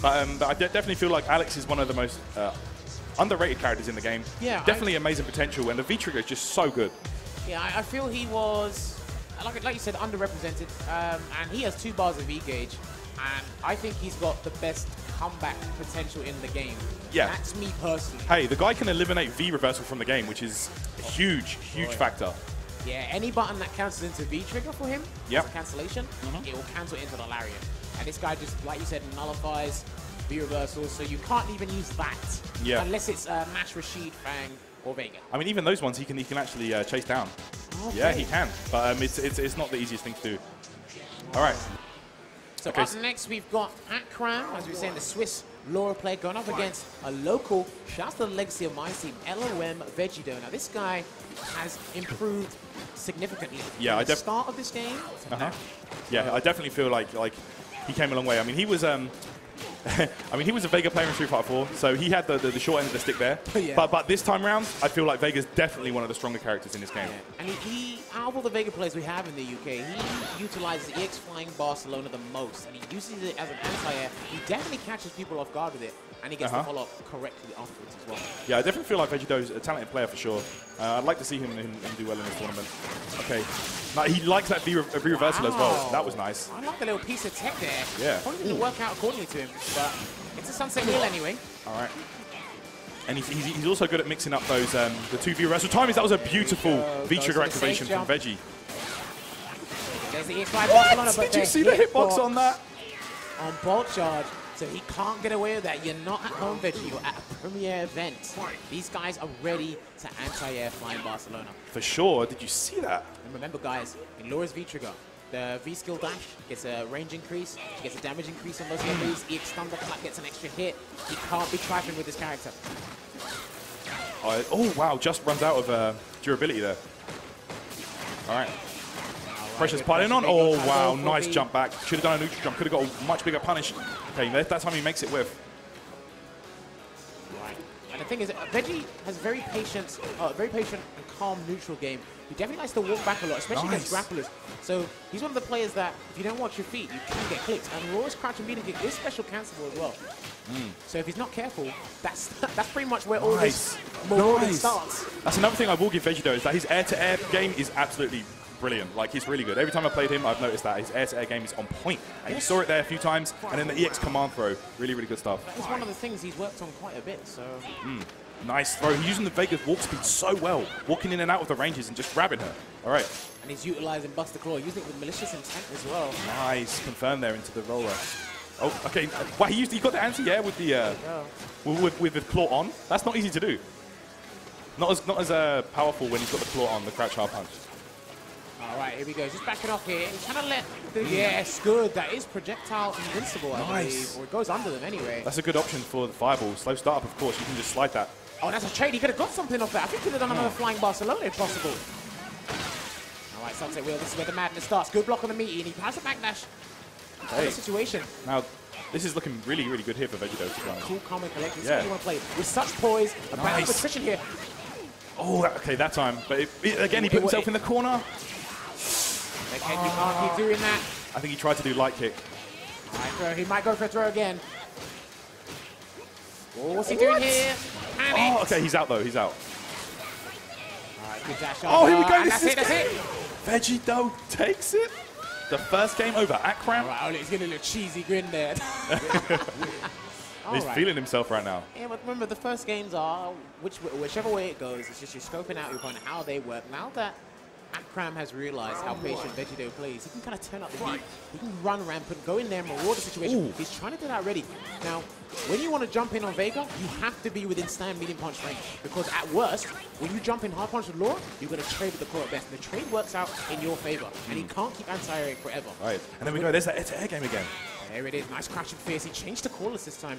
But I definitely feel like Alex is one of the most underrated characters in the game. Yeah, definitely amazing potential, and the V-Trigger is just so good. Yeah, I feel he was, like you said, underrepresented, and he has 2 bars of V-Gauge, and I think he's got the best comeback potential in the game. Yeah. That's me personally. Hey, the guy can eliminate V-reversal from the game, which is a huge factor. Yeah, any button that cancels into V-Trigger for him, yep. as a cancellation, it will cancel into the Lariat. And this guy just, like you said, nullifies V-reversals, so you can't even use that unless it's Mash, Rashid, Fang, or Vega. I mean, even those ones he can actually chase down. Okay. Yeah, he can, but it's not the easiest thing to do. All right. So up next, we've got Akram, as we were saying, the Swiss Laura player, going up against a local, shouts to the legacy of my team, LOM Vegido. Now, this guy has improved significantly from the start of this game. Yeah, I definitely feel like he came a long way. I mean, he was he was a Vega player in Street Fighter 4, so he had the short end of the stick there. But this time around, I feel like Vega's definitely one of the stronger characters in this game. And he, out of all the Vega players we have in the UK, he utilizes EX Flying Barcelona the most, and he uses it as an anti-air. He definitely catches people off guard with it, and he gets to follow up correctly afterwards as well. Yeah, I definitely feel like Vegido's a talented player for sure. I'd like to see him do well in this tournament. Okay. Now, he likes that V-reversal as well. That was nice. I like the little piece of tech there. Yeah. Probably didn't work out accordingly to him, but it's a Sunset Wheel anyway. All right. And he's also good at mixing up those the 2 V-reversal timings. That was a beautiful V-trigger activation from Veggie. There's the Barcelona, Did you see the hitbox on that? On bolt charge. So he can't get away with that. You're not at home, Veggie. You're at a premier event. These guys are ready to anti-air Flying Barcelona. For sure. Did you see that? And remember, guys, in Laura's V-Trigger, the V-skill dash gets a range increase, she gets a damage increase on those enemies, EX Thunderclap gets an extra hit. He can't be trifling with this character. Oh, wow. Just runs out of durability there. All right. Pressure's piling on. Oh, wow. Nice jump back. Should have done a neutral jump. Could have got a much bigger punish. Okay, that time he makes it with. Right. And the thing is, Veggie has very patient and calm neutral game. He definitely likes to walk back a lot, especially against grapplers. So he's one of the players that, if you don't watch your feet, you can get clipped. And Roy's crouch and beating kick is special cancelable as well. So if he's not careful, that's pretty much where all this marauding starts. That's another thing I will give Vegido, is that his air-to-air game is absolutely brilliant. Like, he's really good. Every time I played him, I've noticed that his air-to-air game is on point. And you saw it there a few times. And then the EX command throw, really, really good stuff. That is one of the things he's worked on quite a bit, so... Nice throw. He's using the Vega's walk speed so well. Walking in and out of the ranges and just grabbing her. All right. And he's utilizing Buster Claw, using it with malicious intent as well. Nice. Confirmed there into the roller. Oh, okay. Wow, he got the anti-air with the with the claw on. That's not easy to do. Not as powerful when he's got the claw on, the crouch hard punch. All right, here we go. Just backing off here. He's trying to let the... Yes, good. That is projectile invincible, I believe. Or it goes under them anyway. That's a good option for the fireball. Slow start up, of course. You can just slide that. Oh, that's a trade. He could have got something off that. I think he could have done another Flying Barcelona if possible. All right, Sunset Wheel. This is where the madness starts. Good block on the meaty, and he has a backdash. What a situation. Now, this is looking really, really good here for Vegido. Cool, calm, and collected. This is what you want to play. With such poise, a bad position here. Oh, okay, that time. But again, he put himself in the corner. Okay, you can't keep doing that. I think he tried to do light kick. He might go for a throw again. Oh, what's he doing here? Oh, okay, he's out though. He's out. All right, good dash. Oh, here we go. That's it. Vegido takes it. The first game over. Akram. All right, he's getting a little cheesy grin there. He's feeling himself right now. Yeah, but remember, the first games are whichever way it goes. It's just you're scoping out your opponent, how they work. Now that Akram has realized how patient Vegido plays, he can kind of turn up the heat. He can run rampant, go in there and maraud the situation. Ooh. He's trying to do that already. Now, when you want to jump in on Vega, you have to be within stand medium punch range. Because at worst, when you jump in hard punch with Laura, you're going to trade with the core at best. And the trade works out in your favor. And he can't keep anti-airing forever. Right. And then we go, there's that air-to-air game again. There it is. Nice crash and fierce. He changed the callers this time.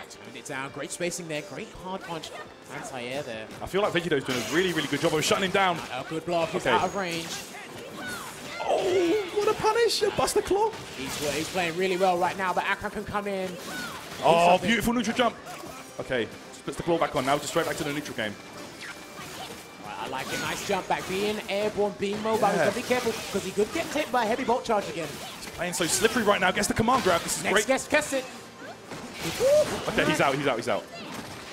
Turned it down. Great spacing there. Great hard punch. Anti-air there. I feel like Vegido's doing a really, really good job of shutting him down. Good block. He's out of range. Oh, what a punish. Buster Claw. He's playing really well right now, but Akram can come in. Oh, beautiful neutral jump. Okay, just puts the claw back on now, just straight back to the neutral game. Right, I like it. Nice jump back. Being airborne, being mobile. He's got to be careful because he could get clipped by a heavy bolt charge again. Playing so slippery right now. Gets the command grab. This is great. Guess it. Okay, he's out. He's out. He's out.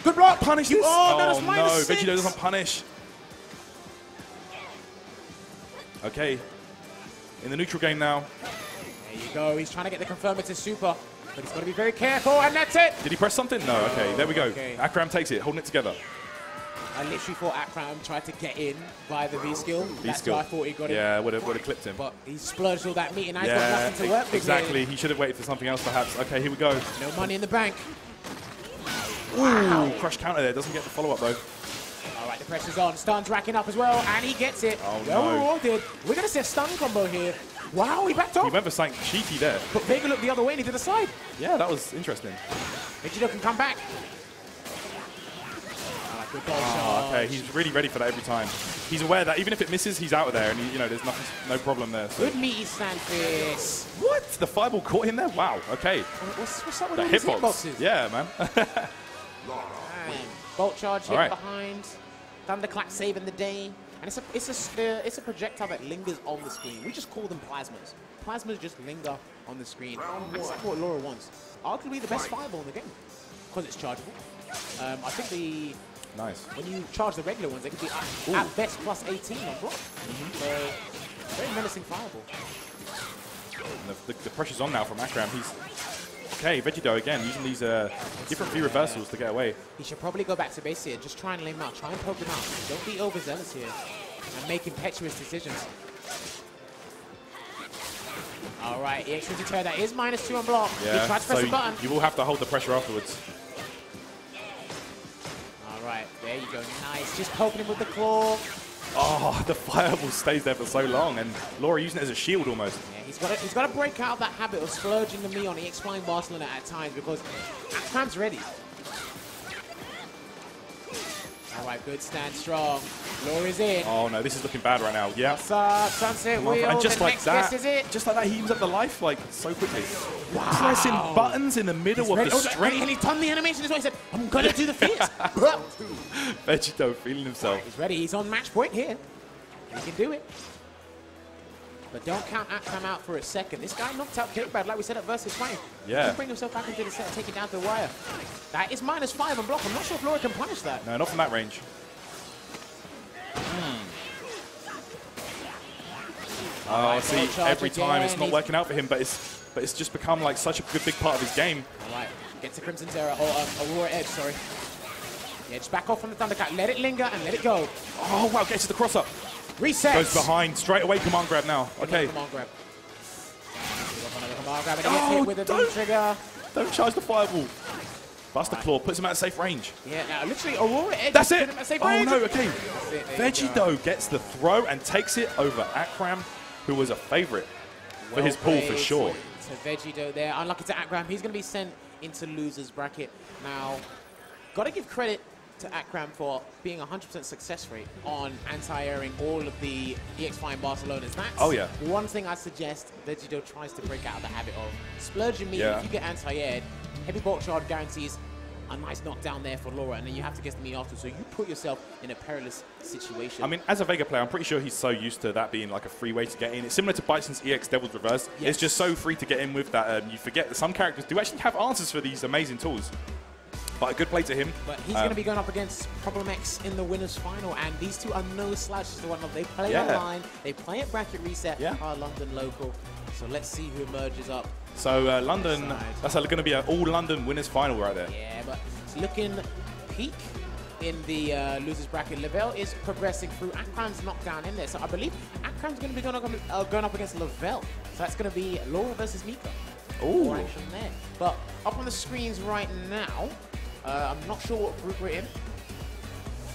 Good block. Punish this. Oh, no, no. Vegito doesn't punish. Okay. In the neutral game now. There you go. He's trying to get the confirmer to super, but he's got to be very careful, and that's it. Did he press something? No. Okay, there we go. Okay. Akram takes it, holding it together. I literally thought Akram tried to get in by the V-skill. That's why I thought he got it. Yeah, would have clipped him. But he splurged all that meat, and now he's got nothing to work with. Exactly. He should have waited for something else, perhaps. Okay, here we go. No money in the bank. Wow. Ooh, crush counter there. Doesn't get the follow-up, though. All right, the pressure's on. Stun's racking up as well, and he gets it. Oh, well, no. we all did. We're going to see a stun combo here. Wow, he backed off. He went for something cheeky there. But Vega looked the other way, and he did the side. Yeah, that was interesting. Vegito can come back. Good ball charge. Okay, he's really ready for that every time. He's aware that even if it misses, he's out of there, and there's no problem there. So. Good meaty stand fist. What? The fireball caught him there? Wow. Okay. What's up with The all these hitboxes. hitboxes? Yeah, man. Bolt charge hit right. behind. Thunderclap saving the day. And it's a projectile that lingers on the screen. We just call them plasmas. Plasmas just linger on the screen. That's what Laura wants. Arguably the best fireball in the game because it's chargeable. I think Nice. when you charge the regular ones, they could be at best plus 18 on block. So very menacing fireball. The pressure's on now from Akram. He's okay. Vegito again using these different V reversals to get away. He should probably go back to base here. Just try and lay him out. Try and poke him out. Don't be overzealous here and make impetuous decisions. All right, EX deter. That is -2 on block. Yeah. He tried to press the button. You will have to hold the pressure afterwards. All right, there you go. Nice. Just poking him with the claw. Oh, the fireball stays there for so long, and Laura using it as a shield almost. Yeah, he's got to break out of that habit of splurging the me on EX Flying Barcelona at times because Akram's ready. All right, good stand strong. Laura's in. Oh no, this is looking bad right now. Yeah. What's up, Sunset Wheel? And just the like next that, guess is it. just like that, he ends up the life like so quickly. Wow. Pressing buttons in the middle of the string. And he done the animation as well. He said, I'm going to do the feat. Vegito feeling himself. He's ready. He's on match point here. He can do it. But don't count Akram out for a second. This guy knocked out K-Bad, like we said at Versus 5. Yeah. He can bring himself back into the set and take it down to the wire. That is -5 on block. I'm not sure if Laura can punish that. No, not from that range. Oh, see, every time it's not working out for him, but it's just become like such a big part of his game. All right, get to Crimson Terror, or Aurora Edge, sorry. Yeah, just back off from the Thundercat. Let it linger and let it go. Oh, wow, gets to the cross-up. Reset. Goes behind, straight away command grab now. Okay. Command grab. Command grab and he gets hit with a beam trigger. Don't charge the fireball. Buster Claw puts him at a safe range. Yeah, now literally Aurora Edge. That's it. Him at safe Oh range. no, okay. Vegito gets the throw and takes it over Akram, who was a favorite for his pull for sure. So Vegito there, unlucky to Akram. He's going to be sent into loser's bracket. Now, got to give credit to Akram for being 100% success rate on anti-airing all of the EX Flying Barcelonas. That's one thing I suggest Vegito tries to break out of the habit of. Splurging me, if you get anti-aired, heavy bulk charge guarantees a nice knockdown there for Laura, and then you have to get the me after, so you put yourself in a perilous situation. I mean, as a Vega player, I'm pretty sure he's so used to that being like a free way to get in. It's similar to Bison's EX Devil's Reverse. Yes. It's just so free to get in with that. You forget that some characters do actually have answers for these amazing tools. But a good play to him. But he's going to be going up against Problem X in the winners final, and these two are no slouches to one another. They play online, they play at bracket reset, are London local. So let's see who emerges up. So London, that's going to be an all-London winners final right there. Yeah, but it's looking peak in the losers bracket. Lavelle is progressing through. Akram's knocked down in there, so I believe Akram's going to be going up against Lavelle. So that's going to be Laura versus Mika. Ooh. Action there. But up on the screens right now, I'm not sure what group we're in.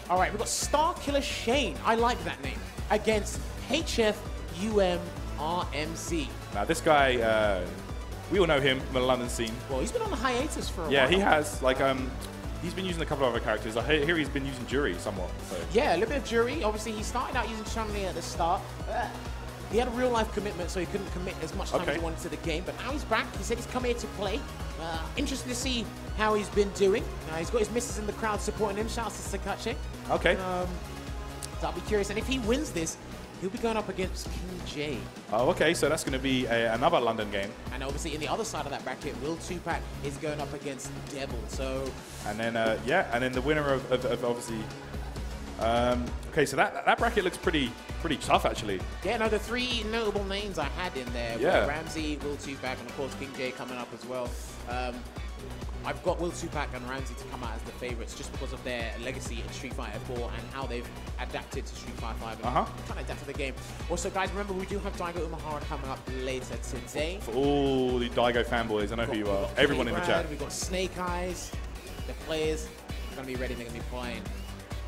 All right, we've got Star Killer Shane. I like that name. Against HFUM-RMC. Now, this guy, we all know him from the London scene. Well, he's been on a hiatus for a while. Yeah, he has. Like, he's been using a couple of other characters. I hear he's been using Jury somewhat. So. Yeah, a little bit of Jury. Obviously, he started out using Chun-Li at the start. He had a real-life commitment, so he couldn't commit as much time as he wanted to the game. But now he's back. He said he's come here to play. Interesting to see how he's been doing. He's got his missus in the crowd supporting him. Shouts to Sakache. Okay. So I'll be curious. And if he wins this, He'll be going up against King J. Oh, okay, so that's going to be another London game. And obviously, in the other side of that bracket, Will Tupac is going up against Devil. So, and then and then the winner of obviously. Okay, so that bracket looks pretty tough actually. Yeah, no, the three notable names I had in there were Ramsey, Will Tupac, and of course King J coming up as well. I've got Will Tupac and Ramsey to come out as the favorites just because of their legacy in Street Fighter 4 and how they've adapted to Street Fighter 5 and trying to adapt to the game. Also, guys, remember we do have Daigo Umahara coming up later today. For all the Daigo fanboys, I know who you are. Everyone in the chat. We've got Snake Eyes. The players are going to be ready. They're going to be playing.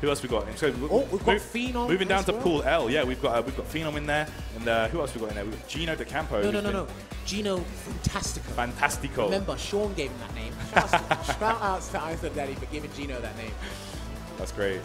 Who else we got? So we've got Phenom. Moving down to Pool L, yeah, we've got Phenom in there, and who else we got in there? We've got Gino De Campo. No. Gino Fantastico. Remember, Sean gave him that name. Shout outs to Iceland Daddy for giving Gino that name. That's great.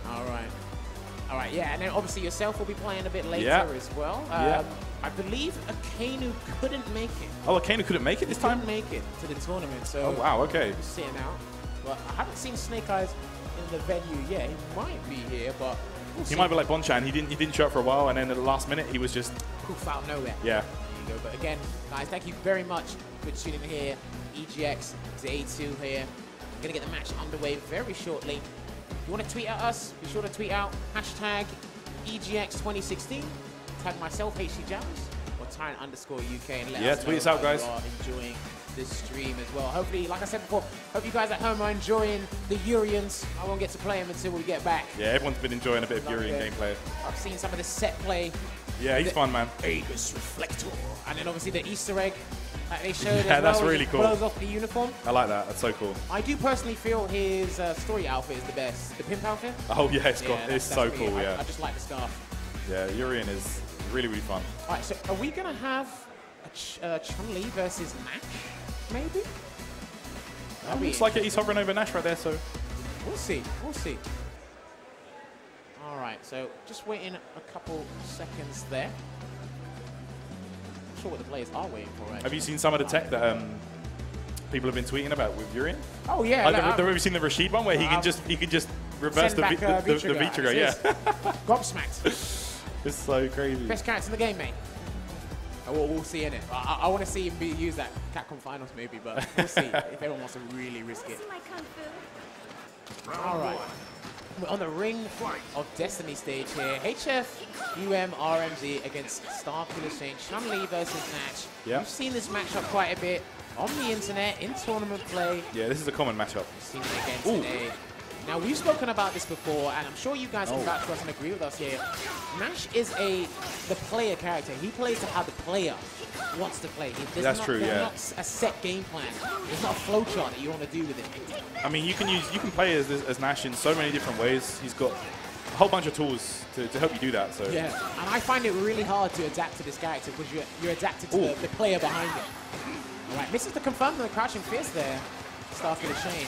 All right, yeah, and then obviously yourself will be playing a bit later as well. I believe Akainu couldn't make it. Oh, Akainu couldn't make it this time? Couldn't make it to the tournament, so. Oh wow, okay. He's sitting out, but I haven't seen Snake Eyes in the venue yet. He might be here, but we'll see. He might be like Bonchan. He didn't show up for a while, and then at the last minute he was just poof out nowhere. Yeah. There you go. But again, guys, thank you very much for tuning in here. EGX Day 2 here. We're gonna get the match underway very shortly. If you want to tweet at us, be sure to tweet out hashtag EGX 2016. Tag myself, HC Jams, or Tyrant_UK, and let us know tweet us out, guys. You are enjoying this stream as well. Hopefully, like I said before, hope you guys at home are enjoying the Urians. I won't get to play them until we get back. Yeah, everyone's been enjoying a bit of Urian gameplay. I've seen some of the set play. Yeah, he's fun, man. Aegis Reflector. And then obviously the Easter egg that they showed as well. That's really cool. Blows off the uniform. I like that. That's so cool. I do personally feel his story outfit is the best. The pimp outfit. Oh yeah, it's so cool. Yeah. I just like the scarf. Yeah, Urian is really fun. All right, so are we gonna have a Chun-Li versus Nash? Maybe. Looks like he's hovering over Nash right there. So we'll see. We'll see. All right, so just waiting a couple seconds there. Not sure what the players are waiting for. Actually. Have you seen some of the tech that people have been tweeting about with Urian? Oh yeah. Have you seen the Rashid one where he can just reverse the V-trigger? Yeah. Gobsmacked. It's so crazy. Best character in the game, mate. We'll see in it. I want to see him use that Capcom Finals maybe, but we'll see if everyone wants to really risk it. All right. We're on the Ring of Destiny stage here. HF, RMZ against Star Killer Shane. Chun-Li versus Nash. Yep. We've seen this matchup quite a bit on the internet, in tournament play. Yeah, this is a common matchup. We've seen it again today. Now, we've spoken about this before, and I'm sure you guys can vouch for us and agree with us here. Nash is the player character. He plays to how the player wants to play. That's true, yeah. There's not a set game plan. There's not a flowchart that you want to do with it. I mean, you can play as Nash in so many different ways. He's got a whole bunch of tools to help you do that. So yeah, and I find it really hard to adapt to this character because you're adapted to the player behind it. All right, misses the confirm the crouching fist there. Start with a chain.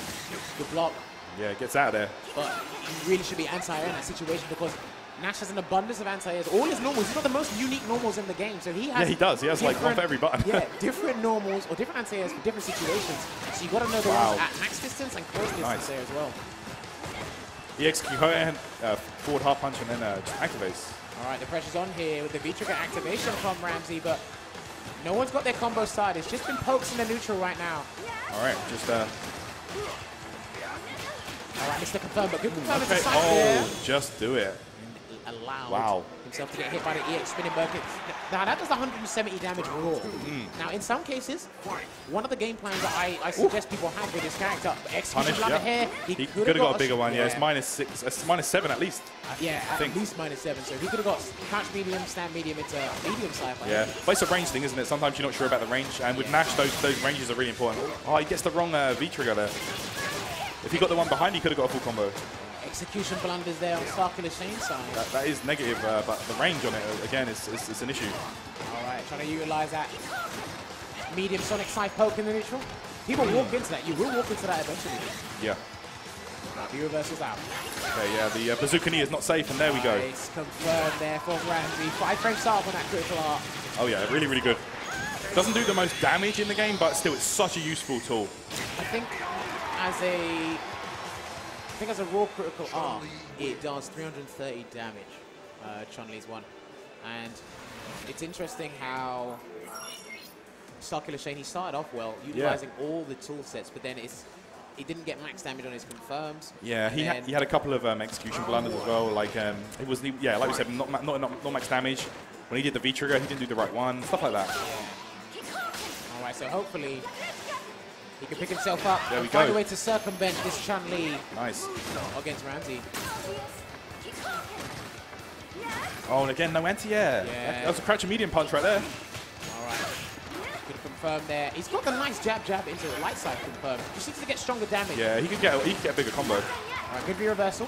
Good block. Yeah, it gets out of there. But you really should be anti-air in that situation because Nash has an abundance of anti-airs. All his normals, he's got the most unique normals in the game. So he has. Yeah, he does. He has like one for every button. Yeah, different normals or different anti-airs for different situations. So you got to know the ones at max distance and close distance there as well. He executes forward half punch and then just activates. All right, the pressure's on here with the V-trigger activation from Ramsey, but no one's got their combo started. It's just been pokes in the neutral right now. All right, just. All right, Mr. Confirm, but good confirm is the side there. Just do it. And allowed himself to get hit by the EX spinning bucket. Now, that does 170 damage raw. Now, in some cases, one of the game plans that I suggest people have with this character, execution blunder here, he could have got a bigger one. Yeah, it's -6, it's -7 at least. Yeah, at least -7. So he could have got crouch medium, stand medium into medium side. Yeah, but it's a range thing, isn't it? Sometimes you're not sure about the range, and with Nash, those ranges are really important. Oh, he gets the wrong V-trigger there. If he got the one behind, he could have got a full combo. Execution blunders there on Star Killer Shane's side. That is negative, but the range on it, again, is an issue. All right, trying to utilize that medium sonic side poke in the neutral. People walk into that. You will walk into that eventually. Yeah. The reverse is out. Okay, yeah, the bazooka knee is not safe, and there we go. It's confirmed there for Ramsey. 5-frame start on that critical art. Oh yeah, really good. Doesn't do the most damage in the game, but still, it's such a useful tool. I think as a raw critical art, it does 330 damage. Chun-Li's one. And it's interesting how Starkiller Shane, he started off well, utilizing all the tool sets, but then he didn't get max damage on his confirms. Yeah, he had a couple of execution blunders as well. Like it was, like we said, not max damage. When he did the V trigger, he didn't do the right one, stuff like that. All right, so hopefully he can pick himself up and find a way to circumvent this Chun-Li. Nice. Against Ramsey. Oh, and again, no anti-air. Yeah. That was a crouching medium punch right there. All right. Good confirm there. He's got the nice jab into the light side confirm. Just needs to get stronger damage. Yeah, he could get a bigger combo. All right, good reversal.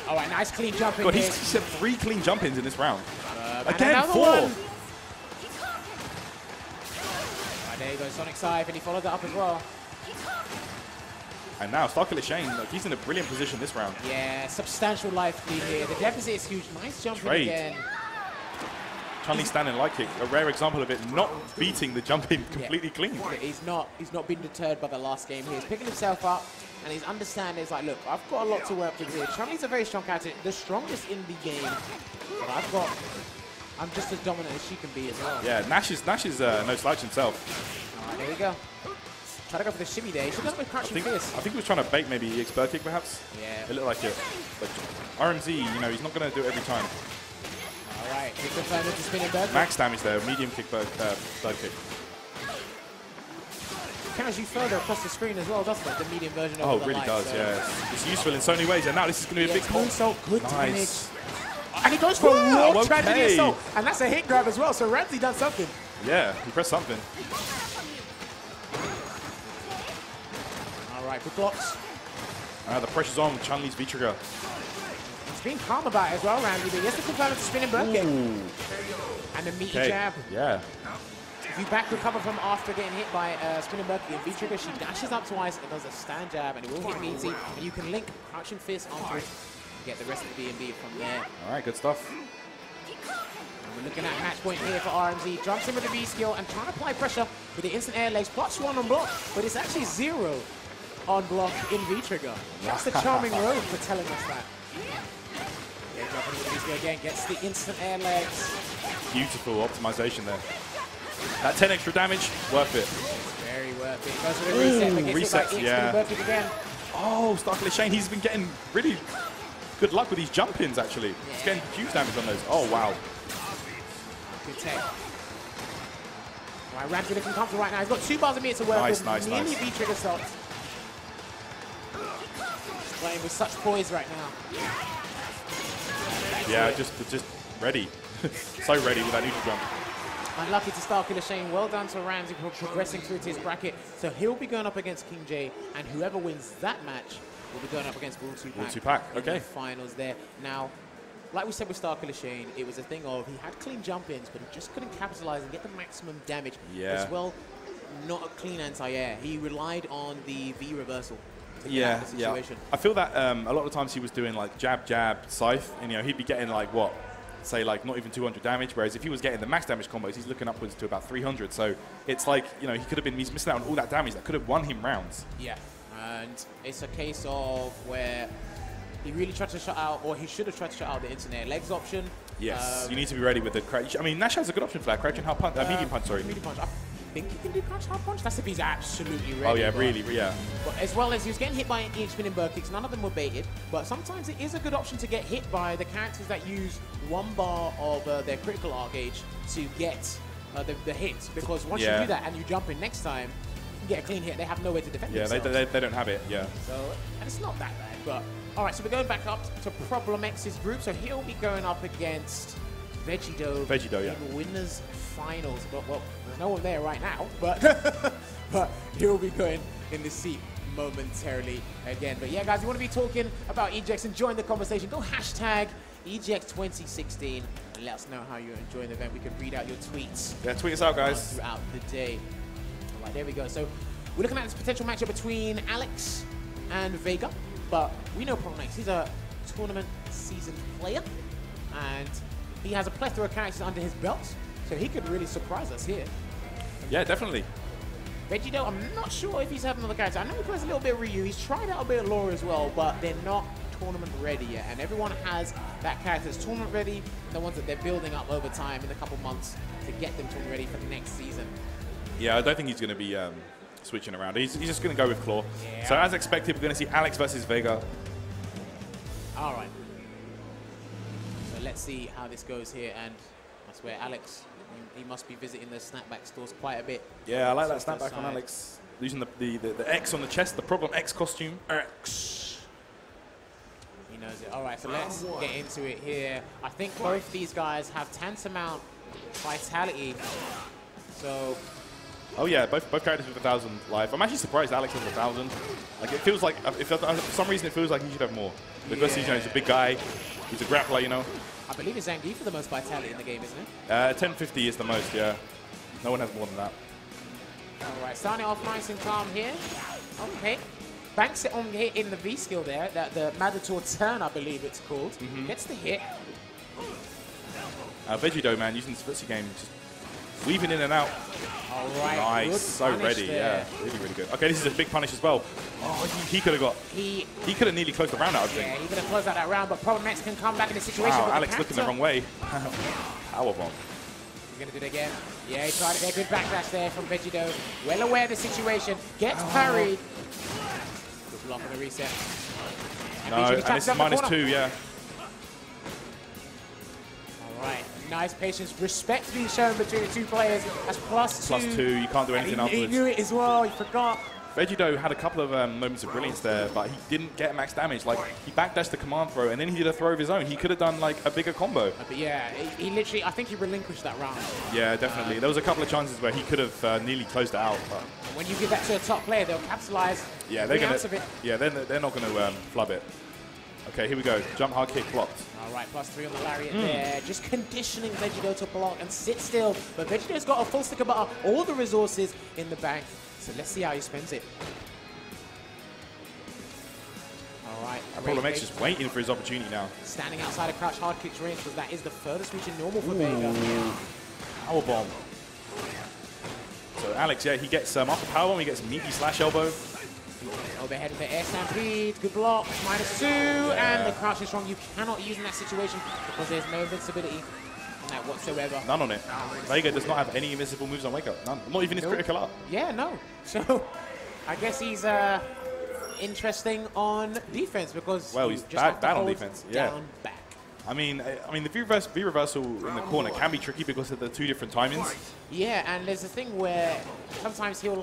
All right, nice clean jump in. God, he's had 3 clean jump-ins in this round. Again, 4. One. Right, there you go, Sonic Scythe, and he followed that up as well. And now Starkiller Shane, he's in a brilliant position this round. Yeah, substantial life lead here. The deficit is huge. Nice jumping again. Chun-Li standing light kick, a rare example of it not beating the jump-in completely clean. He's not been deterred by the last game here. He's picking himself up, and he's understanding. He's like, look, I've got a lot to work with here. Chun-Li's a very strong character, the strongest in the game, but I'm just as dominant as she can be as well. Yeah, Nash is no slouch himself. All right, there we go. Try to go for the shimmy there. He should have with crouching fierce. I think he was trying to bait maybe EGX bird kick perhaps. Yeah. It looked like it. But RMZ, he's not going to do it every time. All right, good confirm with the spinning bird. Max damage there, medium kick bird kick. Carries you further across the screen as well, doesn't it? The medium version of the really light, does, so. yeah. It's useful in so many ways, and now this is going to be a big combo. So good Nice. damage. And he goes for a raw tragedy assault, and that's a hit grab as well, so Ramsey done something. Yeah, he pressed something. All right, good blocks. The pressure's on, Chun-Li's V trigger. He's being calm about it as well, Ramsey, but he has to confirm it's a spinning bird kick. And the meaty jab. Yeah. If you back recover from after getting hit by spinning bird kick and V trigger, she dashes up twice and does a stand jab, and it will hit meaty, and you can link crouching fist onto it. Get the rest of the B&B from there. All right, good stuff. And we're looking at match point here for RMZ. Jumps in with the B skill and trying to apply pressure with the instant air legs. +1 on block, but it's actually 0 on block in V-trigger. That's the charming road for telling us that. Yeah, dropping with the B skill again, gets the instant air legs. Beautiful optimization there. That 10 extra damage, worth it. Very worth it. Goes for the reset, but gets hit by EX again. Oh, Starkiller Shane, he's been getting really good luck with these jump-ins, actually. Yeah. He's getting huge damage on those. Oh, wow. Good tech. All right, Ramsey looking comfortable right now. He's got 2 bars of meter to work with. Nice. Nearly V-trigger shots. He's playing with such poise right now. Yeah, just ready. So ready with that neutral jump. Unlucky to Starkiller Shane. Well done to Ramsey for progressing through to his bracket. So he'll be going up against King J, and whoever wins that match will be going up against Bull 2Pac. Okay. In the finals there. Now, like we said with Starkiller Shane, it was a thing of he had clean jump-ins, but he just couldn't capitalize and get the maximum damage. As well, not a clean anti-air. He relied on the V reversal. Yeah. I feel that a lot of times he was doing like jab, scythe, and he'd be getting like what? Say like not even 200 damage, whereas if he was getting the max damage combos, he's looking upwards to about 300. So it's like, he could have been, he's missing out on all that damage that could have won him rounds. Yeah, and it's a case of where he really tried to shut out, or he should have tried to shut out the instant air legs option. Yes, you need to be ready with the crouch. I mean, Nash has a good option for that, crouching hard punch, medium punch, sorry. Medium punch. I think he can do crouch hard punch. That's if he's absolutely ready. Oh yeah, really, yeah. But as well as he was getting hit by EX spinning bird kicks, none of them were baited, but sometimes it is a good option to get hit by the characters that use 1 bar of their critical arc gauge to get the hits, because once you do that and you jump in next time, you get a clean hit. They have no way to defend themselves. Yeah, they don't have it, yeah. So, and it's not that bad, but all right, so we're going back up to Problem X's group, so he'll be going up against Vegido in the winners finals. But, well, there's no one there right now, but but he'll be going in the seat momentarily again. But yeah, guys, you want to be talking about EGX and join the conversation, go hashtag EGX 2016 and let us know how you're enjoying the event. We can read out your tweets. Yeah, tweet us out, guys. Throughout the day. All right, there we go. So we're looking at this potential matchup between Alex and Vega, but we know Problem X. He's a tournament seasoned player, and he has a plethora of characters under his belt, so he could really surprise us here. Yeah, definitely. Vegido, I'm not sure if he's having another character. I know he plays a little bit of Ryu. He's tried out a bit of Laura as well, but they're not tournament ready yet, and everyone has that character that's tournament ready, the ones that they're building up over time in a couple months to get them tournament ready for the next season. Yeah, I don't think he's going to be switching around. He's just going to go with Claw. Yeah. So as expected, we're going to see Alex versus Vega. All right. So let's see how this goes here, and I swear Alex, he must be visiting the snapback stores quite a bit. Yeah, I like that snapback on Alex. Using the X on the chest, the Problem X costume. X. He knows it. All right, so let's get into it here. I think both these guys have tantamount vitality. So. Oh yeah, both characters with 1,000 life. I'm actually surprised Alex has 1,000. Like it feels like, for some reason, it feels like he should have more because he's, he's a big guy. He's a grappler, you know. I believe it's Zangief for the most vitality in the game, isn't it? 1050 is the most, yeah. No one has more than that. All right, starting off nice and calm here. Okay. Banks it on hit in the V skill there, the Matador turn, I believe it's called. Gets the hit. Vegido, man, using this footsie game, just weaving in and out. All right. Nice, so ready, there. Yeah. Really, really good. Okay, this is a big punish as well. Oh, he could have got. He could have nearly closed the round out, I think. Yeah, he could have closed out that round, but Problem X can come back in the situation. Wow, Alex looking the wrong way. Powerbomb. He's going to do it again. Yeah, he tried it there. Good backlash there from Vegido. Well aware of the situation. Gets parried. Good block on the reset. And no, and this is -2, yeah. All right. Nice patience. Respect being shown between the two players. That's +2. +2. You can't do anything afterwards. He knew it as well. He forgot. Vegido had a couple of moments of brilliance there, but he didn't get max damage. Like, he backdashed the command throw, and then he did a throw of his own. He could have done, like, a bigger combo. But yeah, he literally, I think he relinquished that round. Yeah, definitely. There was a couple of chances where he could have nearly closed it out. But when you give that to a top player, they'll capitalize. Yeah, they're going to. Yeah, they're not going to flub it. Okay, here we go. Jump hard kick blocked. All right, +3 on the lariat there. Just conditioning Vegido to block and sit still. But Vegido's got a full stick of butter, all the resources in the bank. So let's see how he spends it. All right. Problem X just waiting for his opportunity now. Standing outside of crouch hard kicks range, because that is the furthest reaching normal for Vega. Powerbomb. So Alex, yeah, he gets upper powerbomb, he gets meaty slash elbow. Overhead with the air stampede, good block, -2, and the crouch is strong. You cannot use in that situation because there's no invincibility on that whatsoever. None on it. Vega does not have any invincible moves on Wake Up. None. Not even his critical up. Yeah, no. So I guess he's interesting on defense because he's bad on defense. Yeah. Down back. I mean, the V reversal in the corner can be tricky because of the two different timings. Yeah, and there's a thing where sometimes he'll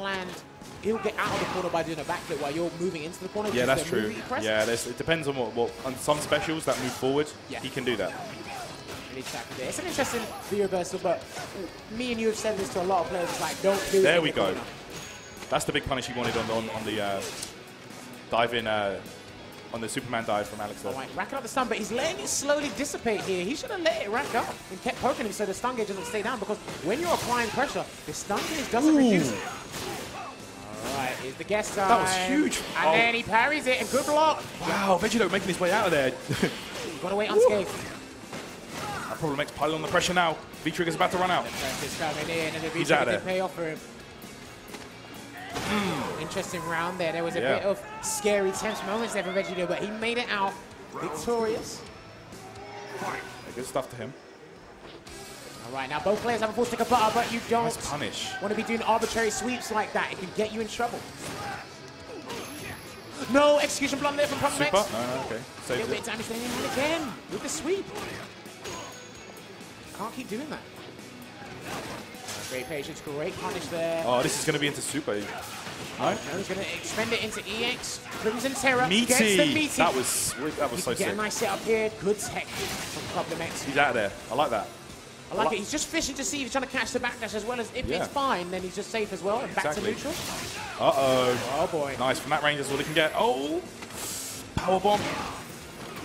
get out of the corner by doing a backflip while you're moving into the corner. Yeah, that's true. Yeah, it depends on what on some specials that move forward, he can do that. It's an interesting V reversal, but me and you have said this to a lot of players. It's like, don't do it. There we go. That's the big punish he wanted on the dive in. On the Superman dive from Alex. All right, racking up the stun, but he's letting it slowly dissipate here. He should have let it rack up and kept poking him so the stun gauge doesn't stay down, because when you're applying pressure, the stun gauge doesn't reduce. All right, here's the guest time. That was huge. And then he parries it, and good block. Wow, Vegido making his way out of there. Got away unscathed. That Problem X piling on the pressure now. V-Trigger's about to run out. The pressure's coming in, and the He's out of there. didn't pay off for him. Interesting round there. There was a bit of scary, tense moments there for Vegido, but he made it out victorious. Good stuff to him. All right, now both players have a full stick of butter, but you don't want to be doing arbitrary sweeps like that. It can get you in trouble. No execution blunder there from Problem X. No, okay. A little bit of damage there, and again with the sweep. Can't keep doing that. Great patience, great punish there. Oh, this is going to be into super. No, he's going to expend it into EX. Crimson Terror meaty. Gets the meaty. That was so sick. Get a nice setup here. Good tech from Problem X. He's out of there. I like that. I like it. He's just fishing to see if he's trying to catch the backdash as well as if it's fine, then he's just safe as well. And back to neutral. Uh-oh. Oh, boy. Nice. From that range, that's all he can get. Oh! Powerbomb.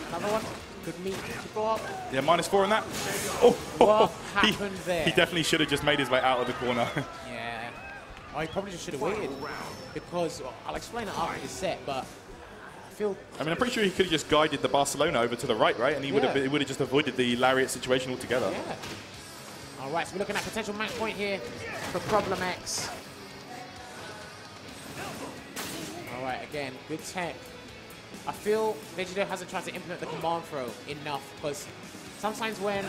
Another one. Good meat to block. Yeah, -4 in that. Oh! What happened there? He definitely should have just made his way out of the corner. Yeah. Oh, he probably just should have waited. Because, I'll explain it after the set, but I mean, I'm pretty sure he could have just guided the Barcelona over to the right? And he would have just avoided the lariat situation altogether. Yeah. All right, so we're looking at potential match point here for Problem X. All right, again, good tech. I feel Vegito hasn't tried to implement the command throw enough, because sometimes when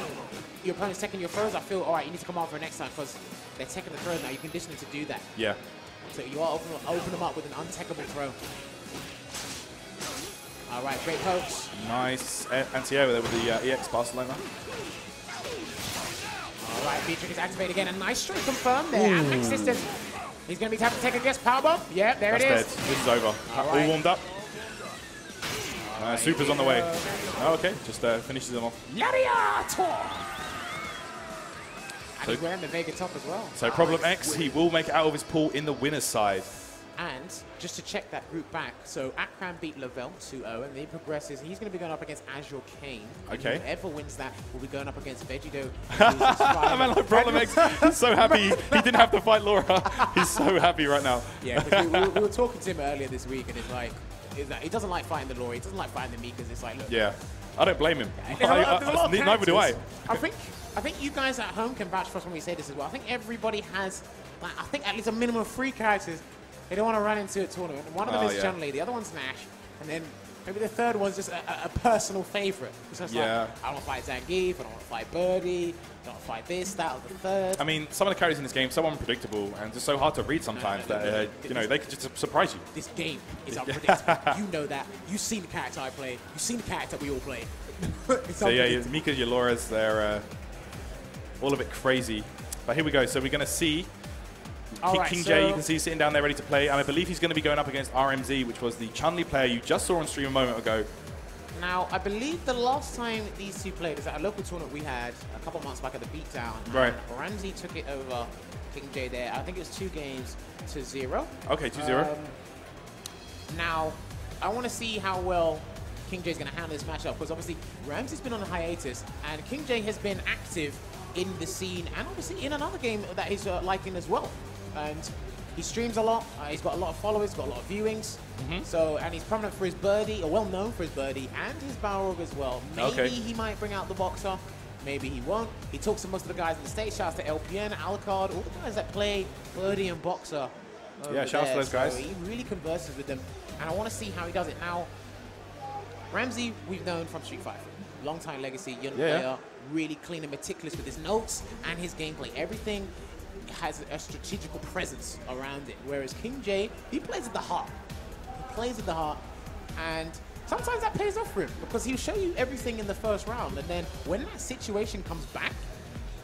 your opponent's taking your throws, I feel, all right, you need to command throw next time, because they're taking the throws now. You condition them to do that. Yeah. So you are open them up with an untackable throw. All right, great coach. Nice anti-air there with the EX Barcelona. All right, V-Trick is activated again. A nice straight confirmed there. And max distance. He's going to be having to take a guess. Powerbomb. Yeah, there it is. Dead. This is over. All warmed up. Super's on the way. Oh, okay, just finishes him off. Lariator! And he's wearing the Vega top as well. So Problem X, he will make it out of his pool in the winner's side. And just to check that group back, so Akram beat Lavelle 2-0, and then he progresses. He's going to be going up against Azure Kane. Okay. And whoever wins that will be going up against Vegito. Man, like Problem X, he's so happy he didn't have to fight Laura. He's so happy right now. Yeah, because we were talking to him earlier this week, and it's like, he doesn't like fighting the Laura. He doesn't like fighting the Mikas. It's like, look. Yeah, I don't blame him. Neither do I. I think you guys at home can vouch for us when we say this as well. I think everybody has, like, I think at least a minimum of 3 characters they don't want to run into a tournament. One of them is Chun-Li, the other one's Nash, and then maybe the third one's just a personal favorite. So it's like, I don't want to fight Zangief, I don't want to fight Birdie, I don't want to fight this, that, or the third. I mean, some of the characters in this game are so unpredictable and just so hard to read sometimes that, you know, they could just surprise you. This game is unpredictable. You know that. You've seen the character I play. You've seen the character we all play. So yeah, your Mikas, your Lauras, they're all a bit crazy. But here we go. So we're going to see King J, you can see sitting down there ready to play, and I believe he's going to be going up against RMZ, which was the Chun-Li player you just saw on stream a moment ago. Now, I believe the last time these two played is at a local tournament we had a couple months back at the Beatdown. Right. Ramsey took it over King J there. I think it was 2-0. Okay, 2-0. Now, I want to see how well King J is going to handle this matchup, because obviously Ramsey's been on a hiatus, and King J has been active in the scene, and obviously in another game that he's liking as well. And he streams a lot. He's got a lot of followers, got a lot of viewings. So, and he's prominent for his birdie, or well known for his birdie, and his Balrog as well. Maybe he might bring out the boxer. Maybe he won't. He talks to most of the guys in the States. Shouts to LPN, Alucard, all the guys that play birdie and boxer. Yeah, shouts to those guys. So he really converses with them, and I want to see how he does it. Now, Ramsey, we've known from Street Fighter. Long-time legacy, young player, really clean and meticulous with his notes and his gameplay. Everything has a strategical presence around it. Whereas King J, he plays at the heart. He plays at the heart, and sometimes that pays off for him, because he'll show you everything in the first round, and then when that situation comes back,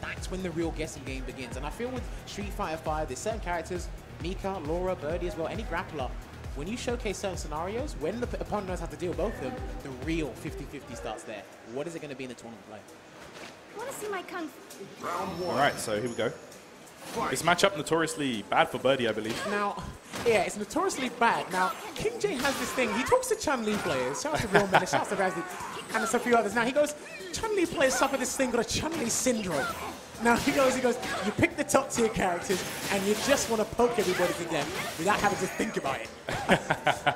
that's when the real guessing game begins. And I feel with Street Fighter 5, there's certain characters, Mika, Laura, Birdie as well, any grappler, when you showcase certain scenarios, when the opponent knows how to deal with both of them, the real 50-50 starts there. What is it going to be in the tournament play? I want to see my kung fu. Round 1. All right, so here we go. This matchup notoriously bad for Birdie, I believe. Now, yeah, it's notoriously bad. Now, King J has this thing. He talks to Chun-Li players. Shouts to Real Men, shouts to Razzie, and there's a few others. Now, he goes, Chun-Li players suffer this thing called a Chun-Li syndrome. Now, he goes, you pick the top tier characters, and you just want to poke everybody to death without having to think about it.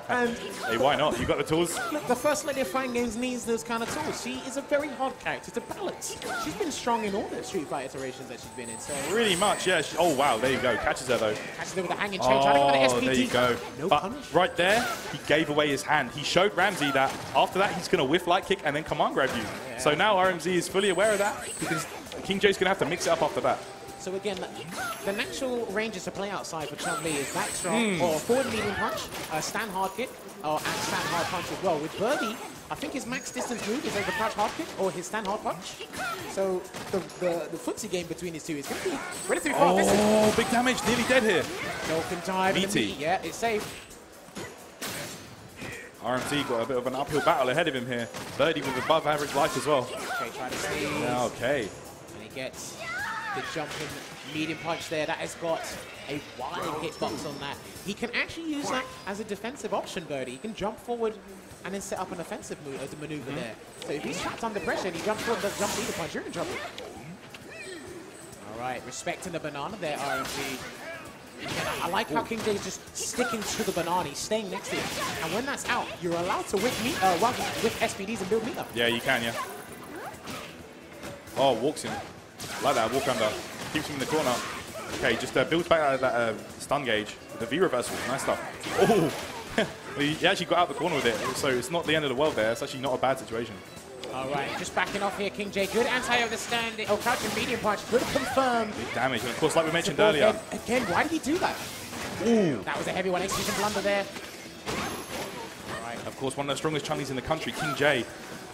And hey, why not? You got the tools. Look, the First Lady of Fighting Games needs those kind of tools. She is a very hard character to balance. She's been strong in all the Street Fighter iterations that she's been in. So really much, yeah. Oh, wow, there you go. Catches her, though. Catches her with a hanging chain. Trying to get an SPT. There you go. No but punish. Right there, he gave away his hand. He showed Ramsey that after that, he's going to whiff light kick and then command grab you. Yeah. So now RMZ is fully aware of that, because King J's going to have to mix it up after that. So again, the natural ranges to play outside for Chun-Li is back strong, or forward medium punch, stand hard kick, and stand hard punch as well. With Birdie, I think his max distance move is either crouch hard kick or his stand hard punch. So the footsie game between these two is going to be relatively far. Oh, big damage, nearly dead here. Dolphin dive. Meaty. Yeah, it's safe. RMZ got a bit of an uphill battle ahead of him here. Birdie with above average life as well. Okay, try to sneeze. Okay. And he gets the jumping medium punch there. That has got a wide hitbox on that. He can actually use that as a defensive option, Birdie. He can jump forward and then set up an offensive move as a maneuver there. So if he's trapped under pressure and he jumps forward and does jump medium punch, you're in trouble. All right, respecting the banana there, RMZ. I like how King J is just sticking to the banana. He's staying next to it. And when that's out, you're allowed to whip SPDs and build meter. Yeah, you can, yeah. Oh, walks in. Like that, walk under. Keeps him in the corner. Okay, just builds back out of that stun gauge. The V reversal, nice stuff. Oh, He actually got out the corner with it, so it's not the end of the world there. It's actually not a bad situation. All right, just backing off here, King J. Good anti-overstanding. Oh, crouching medium punch. Good confirm. Big damage. And of course, like we mentioned earlier. Again, why did he do that? Ooh. That was a heavy one. Execution blunder there. All right. Of course, one of the strongest Chinese in the country, King J.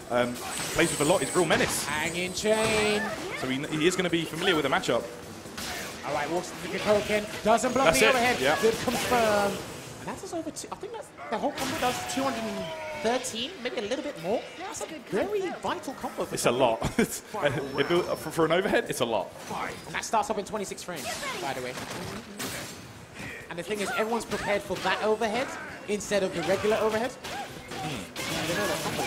Plays with a lot. He's a real menace. Hanging chain. So he is going to be familiar with the matchup. All right, walks into the Koken. Doesn't block the overhead. Yeah. Good confirm. And that's over two. I think that's the whole combo does 213, maybe a little bit more. That's a very vital combo. It's a lot. For an overhead, it's a lot. And that starts up in 26 frames, by the way. And the thing is, everyone's prepared for that overhead instead of the regular overhead. They know that combo.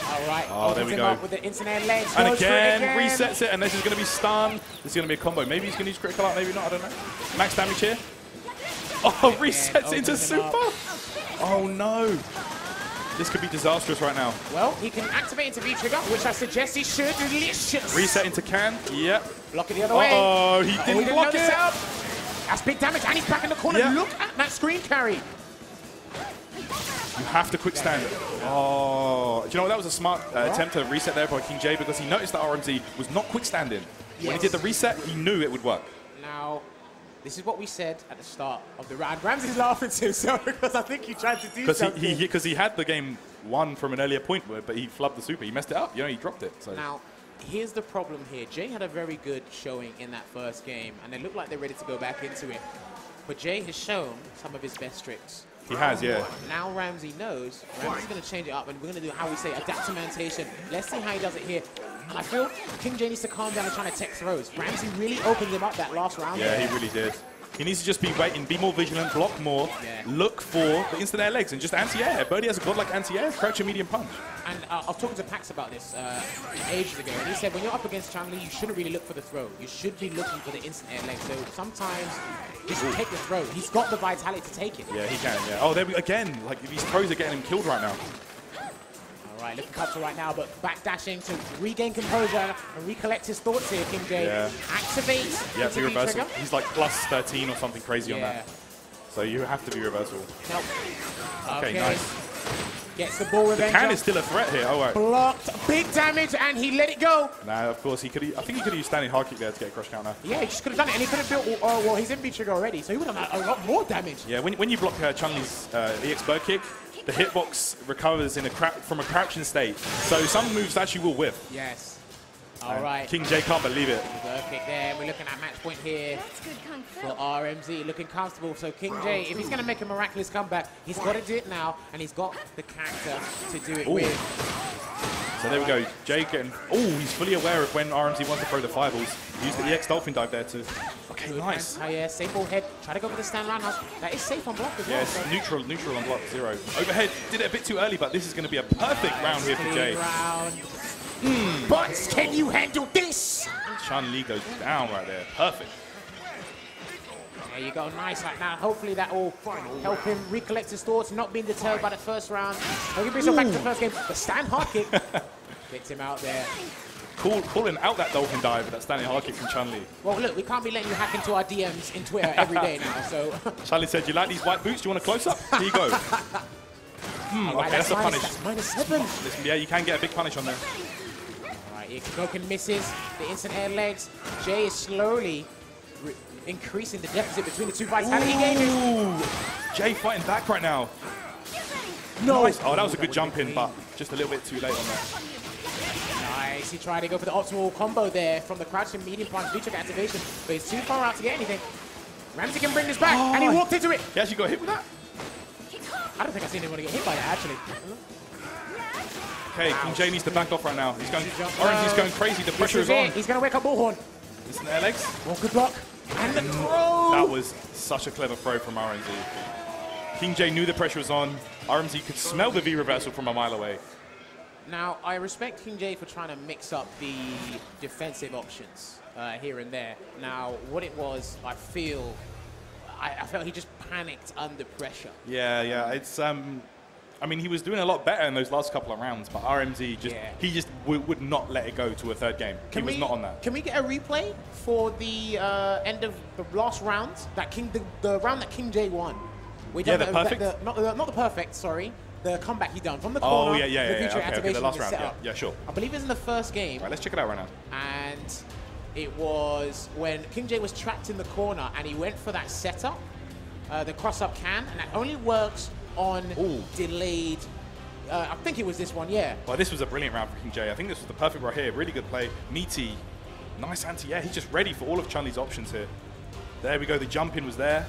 All right. Oh, there we go. Up with the instant legs. And again, resets it, and this is going to be stun. This is going to be a combo. Maybe he's going to use critical out, maybe not. I don't know. Max damage here. Oh, resets into super. Oh, no. This could be disastrous right now. Well, he can activate into V-trigger, which I suggest he should. Delicious. Reset into can. Yep. Block it the other way. Oh, he didn't block it. That's big damage, and he's back in the corner. Yep. Look at that screen carry. You have to quick stand it. Oh, do you know what? That was a smart attempt to reset there by King J because he noticed that RMZ was not quick standing. Yes. When he did the reset, he knew it would work. Now, this is what we said at the start of the round. Ramsey's laughing to himself because I think he tried to do something. Because he had the game won from an earlier point, but he flubbed the super. He messed it up. You know, he dropped it. So. Now, here's the problem here. Jay had a very good showing in that first game, and they look like they're ready to go back into it. But Jay has shown some of his best tricks. He has, yeah. Now Ramsey knows. Ramsey's going to change it up, and we're going to do how we say adaptation. Let's see how he does it here. And I feel King J needs to calm down and trying to tech throws. Ramsey really opened him up that last round. Yeah, he really did. He needs to just be waiting, be more vigilant, block more, look for the instant air legs, and just anti-air. Birdie has a godlike anti-air, crouch a medium punch. And I was talking to Pax about this ages ago, and he said when you're up against Chandler, you shouldn't really look for the throw. You should be looking for the instant air leg. So sometimes just take the throw. He's got the vitality to take it. Yeah, he can, yeah. Oh, there we go. Again, like these throws are getting him killed right now. All right, looking capture right now, but backdashing to regain composure and recollect his thoughts here, King J. Yeah. Activate. Yeah, be reversal. He's like plus 13 or something crazy on that. So you have to be reversal. Nope. Okay, nice. Gets the ball revenge. The can is still a threat here. Oh, right. Blocked. Big damage, and he let it go. Nah, of course, he could. I think he could have used standing hard kick there to get a crush counter. Yeah, he just could have done it, and he could have built. Oh, well, he's in V-trigger already, so he would have had a lot more damage. Yeah, when you block Chun-Li's EX bird kick, the hitbox recovers in from a crouching state. So some moves actually will whiff. Yes. All right. King J can't believe it. Bird kick there. We're looking at match point here for RMZ. Looking comfortable. So King J, if he's going to make a miraculous comeback, he's got to do it now, and he's got the character to do it with. So there we go. Jay getting... Oh, he's fully aware of when RMZ wants to throw the fireballs. He used the EX Dolphin Dive there too. Okay, nice. Oh yeah, safe overhead. Try to go for the stand roundhouse. That is safe on block as well. Yes, neutral on block, 0. Overhead, did it a bit too early, but this is going to be a perfect round here for Jay. But can you handle this? Chun-Li goes down right there. Perfect. There you go, nice like that. Hopefully that will help him recollect his thoughts, not being deterred by the first round. He'll give himself back to the first game. The stand hard kick gets him out there. Calling out that dolphin dive with that standing hard kick from Chun-Li. Well, look, we can't be letting you hack into our DMs in Twitter every day now, so... Chun-Li said, you like these white boots? Do you want a close-up? Here you go. Okay, that's a punish. That's -7. Listen, yeah, you can get a big punish on there. All right, Goken misses the instant air legs. Jay is slowly increasing the deficit between the two vitality gauges. Jay fighting back right now. No. Nice. Oh, that was a good jump in, but just a little bit too late on that. Nice. He tried to go for the optimal combo there from the crouching medium punch V-trigger activation, but he's too far out to get anything. Ramsey can bring this back, and he walked into it. He actually got hit with that? I don't think I've seen anyone get hit by that, actually. Okay, King J needs to back off right now. He's going, RMZ's going crazy. The pressure is on. He's going to wake up Bullhorn. Listen, air legs. Oh, good block. And the throw. That was such a clever throw from RMZ. King J knew the pressure was on. RMZ could smell the V reversal from a mile away. Now, I respect King J for trying to mix up the defensive options here and there. Now, what it was, I felt he just panicked under pressure. Yeah, it's I mean, he was doing a lot better in those last couple of rounds, but RMZ just he just would not let it go to a third game. He was not on that. Can we get a replay for the end of the last round? That the round that King J won. Yeah, the perfect. Not the perfect. Sorry, the comeback he done from the corner. Oh yeah. Okay, the last round. Yeah, sure. I believe it's in the first game. Right, let's check it out right now. And it was when King J was trapped in the corner and he went for that setup, the cross-up can, and that only works on delayed. I think it was this one, yeah. Well, this was a brilliant round for King J. I think this was the perfect right here. Really good play. Meaty, nice anti-air. He's just ready for all of Chun-Li's options here. There we go. The jump in was there.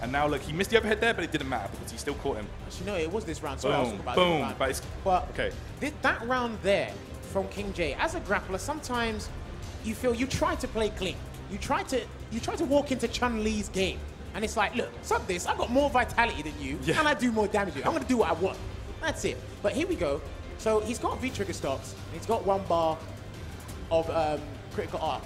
And now, look, he missed the overhead there, but it didn't matter because he still caught him. Actually, no, it was this round. Boom, boom. But okay. That round there from King J, as a grappler, sometimes you feel you try to play clean. You try to walk into Chun-Li's game. And it's like, look, stop this. I've got more vitality than you, and I do more damage than you. I'm going to do what I want. That's it. But here we go. So he's got V-trigger stocks. And he's got 1 bar of critical art.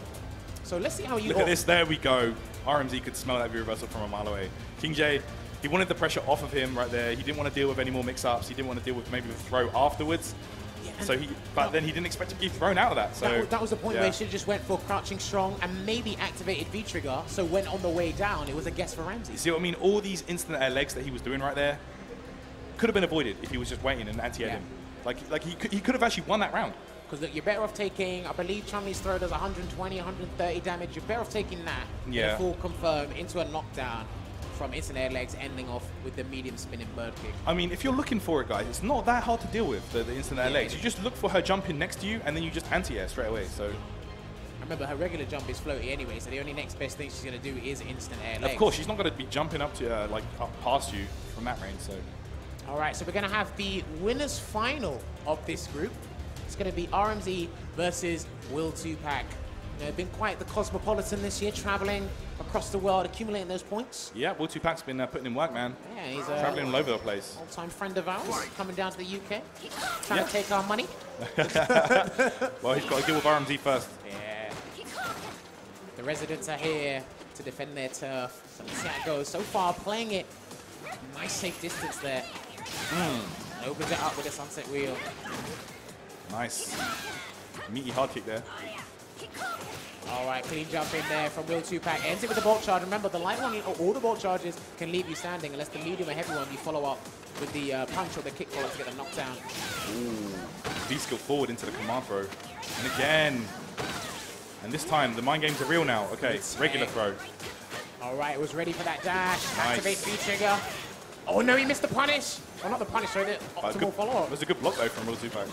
So let's see how you... Look at this. There we go. RMZ could smell that V-reversal from a mile away. King J, he wanted the pressure off of him right there. He didn't want to deal with any more mix-ups. He didn't want to deal with maybe the throw afterwards. So but then he didn't expect to be thrown out of that. So that was the point where he should have just went for crouching strong and maybe activated V-trigger. So when on the way down, it was a guess for Ramsey. You see what I mean? All these instant air legs that he was doing right there could have been avoided if he was just waiting and anti-aired him. Like he could have actually won that round. Because look, you're better off taking, I believe Chun-Li's throw does 120, 130 damage. You're better off taking that in a full confirm into a knockdown from instant air legs, ending off with the medium spinning bird kick. I mean, if you're looking for it, guys, it's not that hard to deal with, the instant air legs. You just look for her jumping next to you, and then you just anti-air straight away. So, remember, her regular jump is floaty anyway, so the only next best thing she's going to do is instant air legs. Of course, she's not going to be jumping up to like up past you from that range. So, all right, so we're going to have the winners final of this group. It's going to be RMZ versus Will 2Pac. You know, been quite the cosmopolitan this year, traveling across the world, accumulating those points. Yeah, Will 2Pac's been putting in work, man. Yeah, he's traveling all over the place. Old-time friend of ours, coming down to the UK, trying to take our money. Well, he's got to deal with RMZ first. Yeah. The residents are here to defend their turf. So let's see how it goes. So far, playing it, nice safe distance there. Opens it up with a sunset wheel. Nice. Meaty hard kick there. All right, clean jump in there from Will 2Pac. Ends it with the bolt charge. Remember, the light one, all the bolt charges can leave you standing unless the medium or heavy one you follow up with the punch or the kick follow to get the knockdown. Ooh. V-skill forward into the command throw. And again. And this time, the mind games are real now. Okay, regular throw. All right, it was ready for that dash. Nice. Activate V-trigger. Oh, no, he missed the punish. Well, not the punish, sorry, the optimal follow-up. It was a good block, though, from Will 2Pac.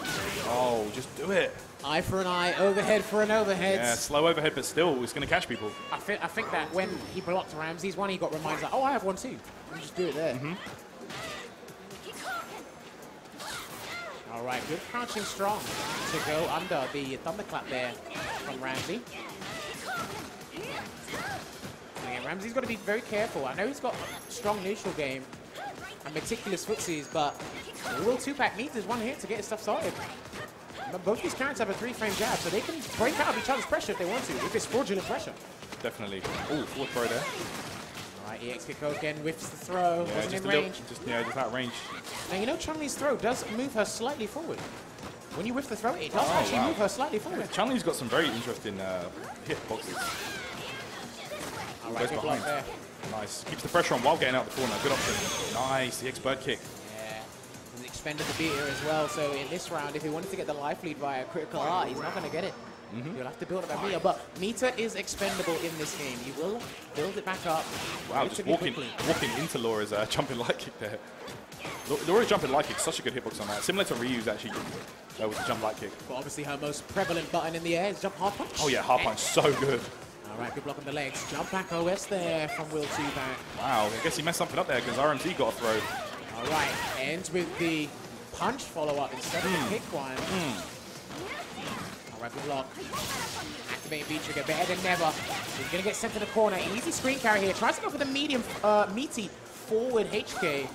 Oh, just do it. Eye for an eye, overhead for an overhead. Yeah, slow overhead, but still, it's going to catch people. I think that when he blocked Ramsey's one, he got reminded, like, oh, I have one too. You just do it there. All right, good crouching strong to go under the thunderclap there from Ramsey. Again, Ramsey's got to be very careful. I know he's got a strong neutral game and meticulous footsies, but Will 2Pac needs his one hit to get his stuff started. But both these characters have a 3-frame jab, so they can break out of each other's pressure if they want to, if it's fraudulent pressure. Definitely. Oh, forward throw there. All right, EX kick again, whiffs the throw, yeah, wasn't in range. Just out range. Now, you know Chun-Li's throw does move her slightly forward. When you whiff the throw, it does actually move her slightly forward. Yeah, Chun-Li's got some very interesting hit boxes. All right, good block there. Nice. Keeps the pressure on while getting out the corner. Good option. Nice. The X-Bird kick. Yeah. He's expended the beater as well. So in this round, if he wanted to get the life lead via critical art, he's not going to get it. You'll have to build up a meter. But meter is expendable in this game. You will build it back up. Wow, just walking into Laura's jumping light kick there. Laura's jumping light kick, such a good hitbox on that. Similar to Ryu's actually with the jump light kick. But obviously her most prevalent button in the air is jump hard punch. Oh yeah, hard punch, so good. All right, good block on the legs. Jump back OS there from Will 2Pac. Wow, I guess he messed something up there because RMZ got a throw. All right, ends with the punch follow-up instead of the kick one. All right, good block. Activate V-trigger, better than never. He's going to get sent to the corner. Easy screen carry here. Tries to go for the medium, meaty forward HK.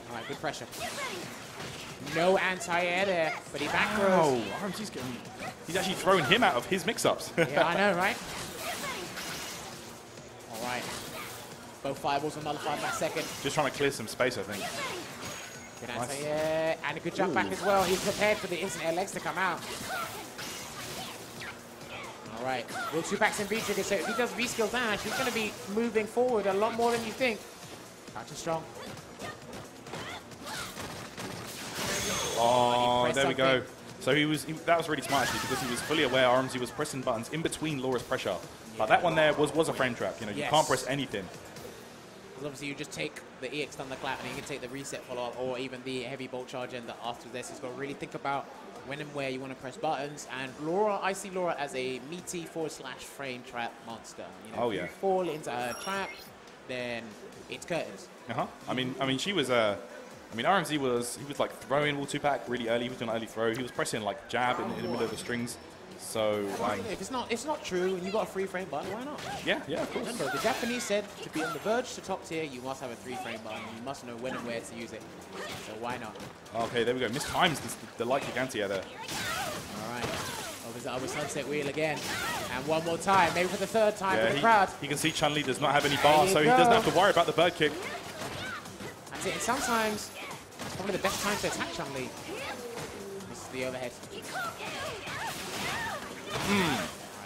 All right, good pressure. No anti-air there, but he back throws. Oh, RMZ's getting... He's actually throwing him out of his mix-ups. Yeah, I know, right? All right. Both fireballs will nullify that second. Just trying to clear some space, I think. Good answer, yeah. And a good jump back as well. He's prepared for the instant air legs to come out. All right. Will 2-Pack's in V-trigger, so if he does V-skill dash, he's going to be moving forward a lot more than you think. Crouching strong. Oh, there we go. So that was really smart actually, because he was fully aware RMZ was pressing buttons in between Laura's pressure. But that one there was a frame trap. You know, you can't press anything. Because obviously you just take the EX thunderclap and you can take the reset follow-up or even the heavy bolt charge, and after this he's got to really think about when and where you want to press buttons. And Laura, I see Laura as a meaty /frame trap monster. You know, if you fall into her trap, then it's curtains. I mean, she was I mean, RMZ he was like throwing Will 2-Pack really early. He was doing an early throw. He was pressing like jab in the middle of the strings. So if it's not true and you got a 3-frame button, why not? Yeah, of course. Remember, the Japanese said to be on the verge to top tier, you must have a 3-frame button. You must know when and where to use it. So why not? Okay, there we go. Mistimes the light Gigantia there. All right. Over Sunset Wheel again. And one more time, maybe for the third time for the crowd. He can see Chun-Li does not have any bars, so he doesn't have to worry about the bird kick. That's it. And sometimes it's probably the best time to attack Chun-Li. This is the overhead.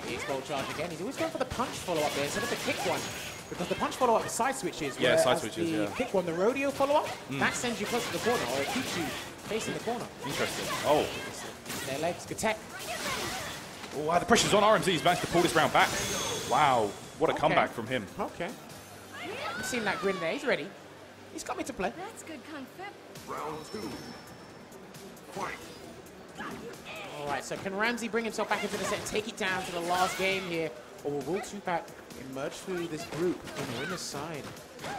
He's bolt charge again. He's always going for the punch follow-up there instead of the kick one. Because the punch follow-up is side switches. Yeah, side switches, the kick one, the rodeo follow-up, that sends you close to the corner, or it keeps you facing the corner. Interesting. Oh. Their legs, good tech. Oh, wow, the pressure's on RMZ. He's managed to pull this round back. Wow, what a comeback from him. Okay. You've seen that grin there. He's ready. He's got me to play. That's good kung fu. Round 2. Fight. All right, so can Ramsey bring himself back into the set and take it down to the last game here? Or will 2-Pack emerge through this group on the winner's side? All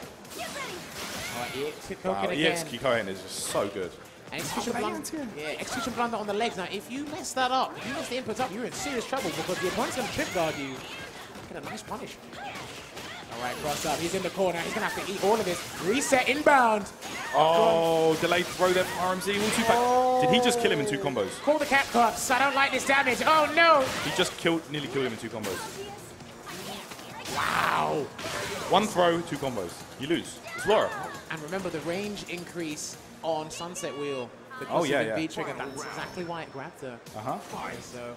right, EX Kikoken again. EX Kikoken is just so good. And execution blunder on the legs. Now, if you mess that up, if you mess the inputs up, you're in serious trouble because the opponent's going to trip guard you. Get a nice punish. All right, cross up. He's in the corner. He's going to have to eat all of this. Reset inbound. Oh, delayed throw there from RMZ. Will 2-Pack. Did he just kill him in 2 combos? Call the cat cups. I don't like this damage. Oh, no. He just nearly killed him in 2 combos. Wow. 1 throw, 2 combos. You lose. It's Laura. And remember the range increase on Sunset Wheel because of the V-trigger. That's exactly why it grabbed her. So,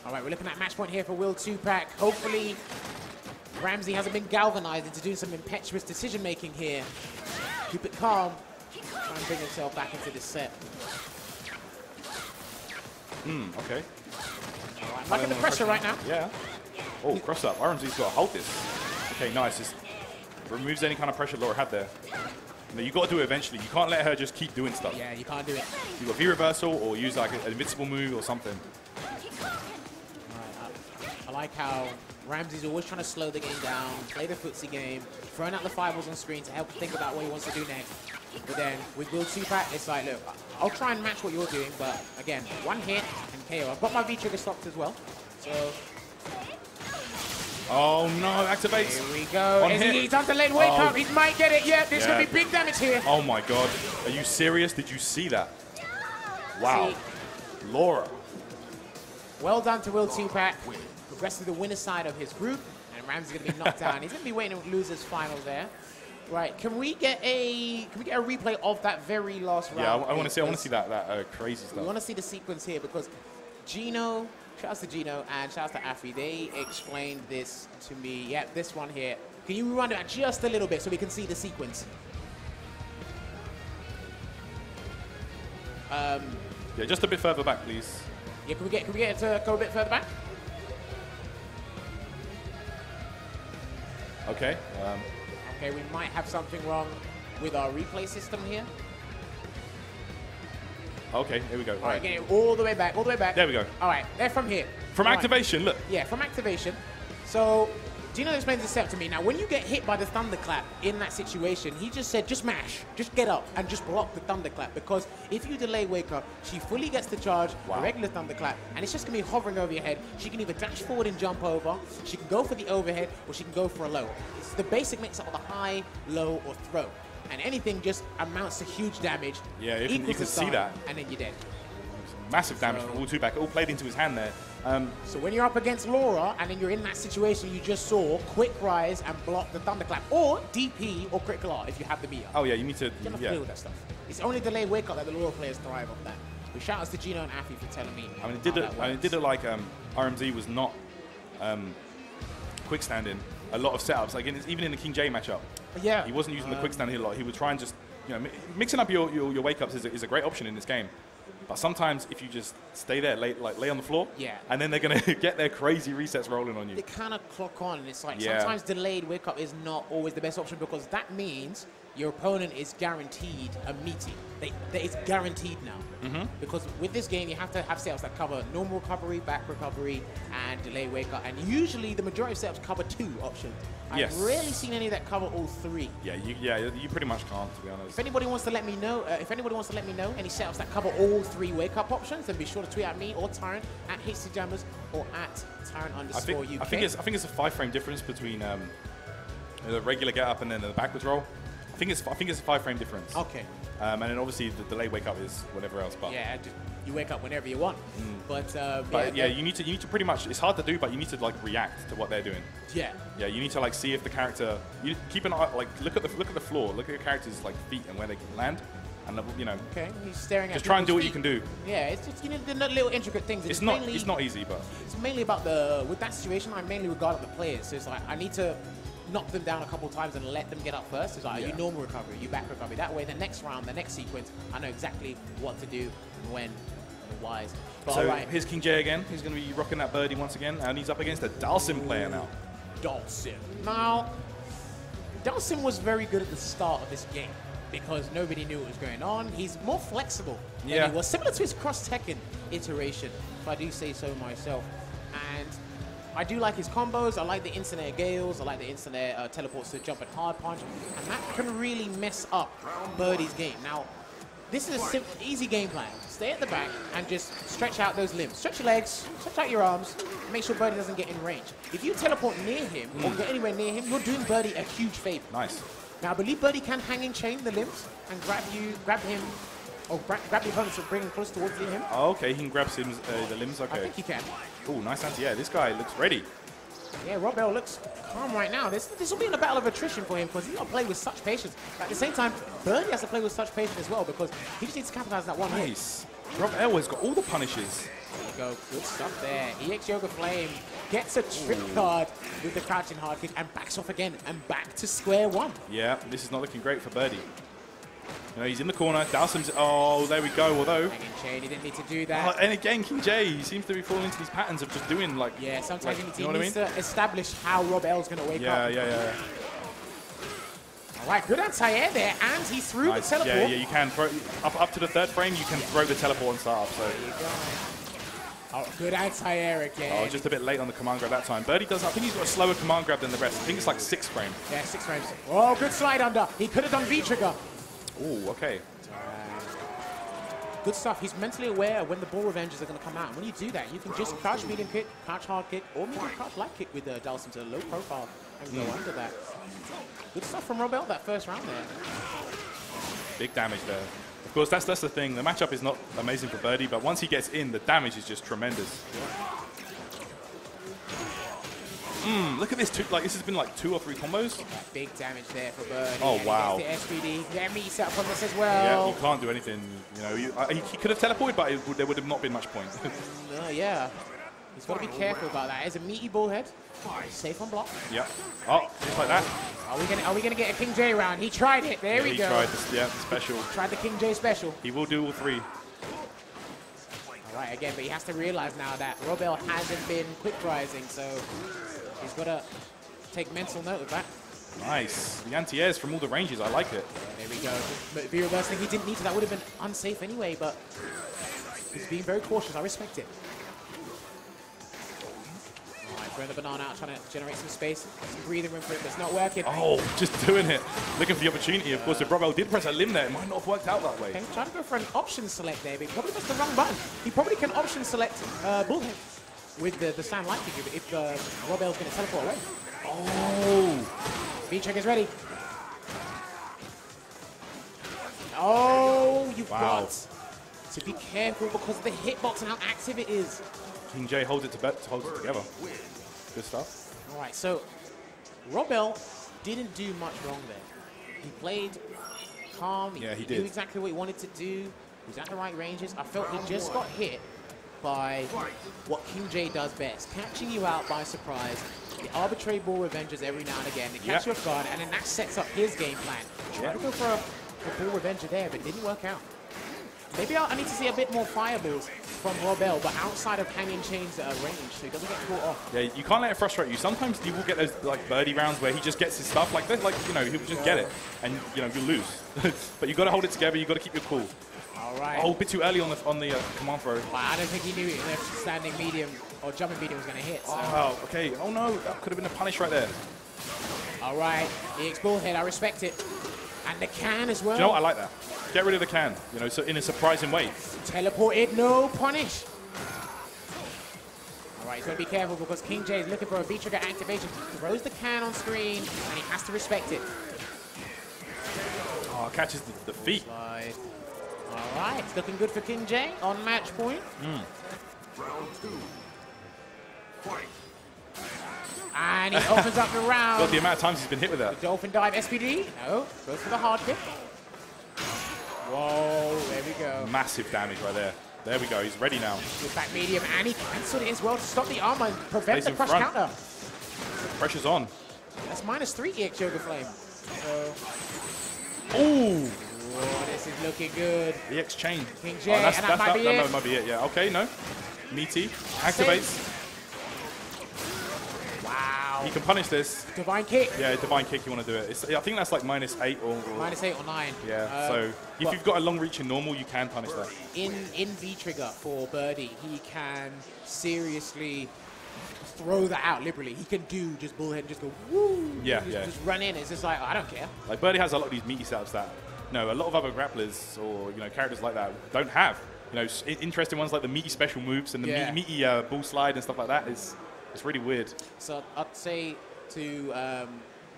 all right, we're looking at match point here for Will 2-Pack. Hopefully, Ramsey hasn't been galvanized into doing some impetuous decision-making here. Keep it calm. Try and bring himself back into this set. Okay. All right, liking the pressure right now. Yeah. Oh, cross up. RMZ's got to hold this. Okay, nice. Just removes any kind of pressure Laura had there. You got to do it eventually. You can't let her just keep doing stuff. Yeah, you can't do it. You got V-reversal or use like an invincible move or something. I like how Ramsey's always trying to slow the game down, play the footsie game, throwing out the fireballs on screen to help think about what he wants to do next. But then with Will 2-Pack, it's like, look, I'll try and match what you're doing, but again, 1 hit and KO. I've got my V-trigger stopped as well. So. Oh no, activates. Here we go. He's done the late wake up. He might get it. Yeah, there's going to be big damage here. Oh my god. Are you serious? Did you see that? Wow. Laura. Well done to Will 2-Pack. Progressed to the winner's side of his group. And Ramsey's going to be knocked down. He's going to be waiting with losers final there. Right, can we get a replay of that very last round? Yeah, I want to see that crazy stuff. We want to see the sequence here because Gino, shout out to Gino and shout out to Afi, they explained this to me. Yeah, this one here. Can you rewind it just a little bit so we can see the sequence? Yeah, just a bit further back, please. Yeah, can we get it to go a bit further back? Okay. Okay, we might have something wrong with our replay system here. Okay, here we go. All right, get it all the way back, all the way back. There we go. All right, they're from here. From activation, look. Yeah, from activation. So, Gino explains this step to me. Now, when you get hit by the thunderclap in that situation, he just said, just mash, just get up, and just block the thunderclap. Because if you delay wake up, she fully gets to charge a regular thunderclap, and it's just going to be hovering over your head. She can either dash forward and jump over, she can go for the overhead, or she can go for a low. It's the basic mix-up of a high, low, or throw. And anything just amounts to huge damage. Yeah, you can see that. And then you're dead. massive damage from all two back. It all played into his hand there. So when you're up against Laura and then you're in that situation you just saw, quick rise and block the thunderclap, or DP or critical art if you have the meter. Oh yeah, you need to. You have to play with that stuff. It's only delayed wake up that the Laura players thrive off that. But shout outs to Gino and Afi for telling me. I mean, it did it like RMZ was not quick standing a lot of setups. Like even in the King J matchup, yeah, he wasn't using the quick stand here a lot. He would try and just mixing up your wake ups is a great option in this game. But sometimes if you just stay there, lay on the floor, and then they're gonna get their crazy resets rolling on you. They kind of clock on, and it's like sometimes delayed wake up is not always the best option because that means your opponent is guaranteed a meaty. It's guaranteed now. Because with this game, you have to have setups that cover normal recovery, back recovery, and delay wake up. And usually, the majority of setups cover 2 options. I've rarely seen any that cover all 3. Yeah, you pretty much can't, to be honest. If anybody wants to let me know, any setups that cover all 3 wake up options, then be sure to tweet at me or Tyrant at HCJammers or at Tyrant_UK. I think it's a 5-frame difference between the regular get up and then the backwards roll. I think it's a 5-frame difference. Okay. And then obviously the delay wake up is whatever else. But yeah, you wake up whenever you want. But you need to pretty much. It's hard to do, but you need to like react to what they're doing. Yeah. Yeah, you need to like see if the character. You keep an eye, like look at the floor, look at your character's like feet and where they can land, and Okay, he's staring at. Just try and do what feet. you can do. Yeah, it's just the little intricate things. It's not easy, but it's mainly about with that situation. I mainly regard the players. So it's like I need to knock them down a couple of times and let them get up first. It's like you normal recovery, you back recovery. That way, the next round, the next sequence, I know exactly what to do, when, and why. But so here's King J again. He's going to be rocking that birdie once again, and he's up against a Dalsim player now. Dalsim. Now, Dalsim was very good at the start of this game because nobody knew what was going on. He's more flexible than he was, similar to his Cross Tekken iteration, if I do say so myself. And I do like his combos. I like the instant gales. I like the instant teleports to jump and hard punch. And that can really mess up Birdie's game. Now, this is a simple, easy game plan. Stay at the back and just stretch out those limbs. Stretch your legs, stretch out your arms, make sure Birdie doesn't get in range. If you teleport near him or get anywhere near him, you're doing Birdie a huge favor. Nice. Now, I believe Birdie can hang in chain the limbs and grab him, or grab the opponent to bring him close towards him. Oh, okay, he can grab the limbs, okay. I think he can. Oh, nice anti. Yeah, this guy looks ready. Yeah, Rob L looks calm right now. This will be in a battle of attrition for him because he's got to play with such patience. But at the same time, Birdie has to play with such patience as well because he just needs to capitalize that one hit. Nice. Rob L has got all the punishes. There you go. Good stuff there. EX Yoga Flame gets a trick card with the crouching hard kick and backs off again and back to square one. Yeah, this is not looking great for Birdie. He's in the corner. Dalsim's. Oh, there we go. Although. Hanging chain, he didn't need to do that. And again, King J, he seems to be falling into these patterns of just doing like. Yeah, sometimes like, he needs to establish how Rob L's going to wake up. Yeah. All right, good anti-air there, and he threw the teleport. Yeah, you can throw up to the 3rd frame. You can throw the teleport and start up. So. There you go. Oh, good anti-air again. Oh, just a bit late on the command grab that time. Birdie does. I think he's got a slower command grab than the rest. I think it's like 6 frames. Yeah, 6 frames. Oh, good slide under. He could have done V-trigger. Oh, okay. Good stuff. He's mentally aware when the ball revenges are going to come out. And when you do that, you can just crouch medium kick, crouch hard kick, or maybe crouch light kick with Dalsim to low profile and go under that. Good stuff from Rob L that first round there. Big damage there. Of course, that's the thing. The matchup is not amazing for Birdie, but once he gets in, the damage is just tremendous. Look at this. This has been like 2 or 3 combos. Big damage there for Birdie. Oh, wow. The SPD. Yeah, me set up on this as well. Yeah, you can't do anything. He could have teleported, but there would have not been much point. Yeah. He's got to be careful about that. It's a meaty bullhead. Safe on block. Yep. Oh, just like that. Are we gonna get a King J round? He tried it. There we go. He tried the special. Tried the King J special. He will do all 3. All right, again, but he has to realize now that Rob L hasn't been quick rising, so he's got to take mental note of that. Nice. The anti-airs from all the ranges. I like it. There we go. But V-reverse thing, he didn't need to. That would have been unsafe anyway, but he's being very cautious. I respect it. Throwing the banana out, trying to generate some space, some breathing room for it, but it's not working. Oh, just doing it. Looking for the opportunity. Of course, if Rob L did press a limb there, it might not have worked out that way. Okay, trying to go for an option select there, but he probably pressed the wrong button. He probably can option select Bullhead with the stand light kick if Rob L's going to teleport away. Oh! V-check is ready. Oh, you've got So be careful because of the hitbox and how active it is. King J holds it together. Good stuff. All right, so Robel didn't do much wrong there. He played calm. Yeah, he knew did. exactly what he wanted to do. He was at the right ranges. I felt he just got hit by what King J does best, catching you out by surprise. The arbitrary ball revengers every now and again. They catch you off guard, and then that sets up his game plan. Tried to go for a ball revenger there, but it didn't work out. Maybe I need to see a bit more fireballs from Robel, but outside of hanging chains range, so he doesn't get caught off. Yeah, you can't let it frustrate you. Sometimes you will get those like birdie rounds where he just gets his stuff like this, like he'll just get it, and you lose. But you got to hold it together. You got to keep your cool. All right. Oh, a bit too early on the command throw. I don't think he knew if standing medium or jumping medium was going to hit. So. Oh, okay. Oh no, that could have been a punish right there. All right, EX bullhead, I respect it. And the can as well. Do you know what? I like that. Get rid of the can, so in a surprising way. Teleported, no punish. All right, he's got to be careful because King J is looking for a V-trigger activation. He throws the can on screen, and he has to respect it. Oh, catches the feet. Slide. All right, it's looking good for King J on match point. Round 2. Fight. And he opens up the round. God, the amount of times he's been hit with that. The Dolphin Dive SPD. No, goes for the hard kick. Whoa, there we go. Massive damage right there. There we go, he's ready now. With back medium, and he cancelled it as well to stop the armor and prevent the crush counter. Pressure's on. That's -3 EX Yoga Flame. So. Ooh! Whoa, this is looking good. EX chain. King J, and that might be it. No, might be it, yeah. Okay, no. Meaty. Activates. Wow. He can punish this. Divine kick. Yeah, divine kick, you want to do it. I think that's like -8 or... -8 or 9. Yeah, so if you've got a long reach in normal, you can punish that. In V-trigger for Birdie, he can seriously throw that out liberally. He can do just bullhead and just go, woo! Yeah, just run in. It's just like, I don't care. Like Birdie has a lot of these meaty setups that, a lot of other grapplers or, characters like that don't have. Interesting ones like the meaty special moves and the meaty bull slide and stuff like that is... It's really weird. So I'd say to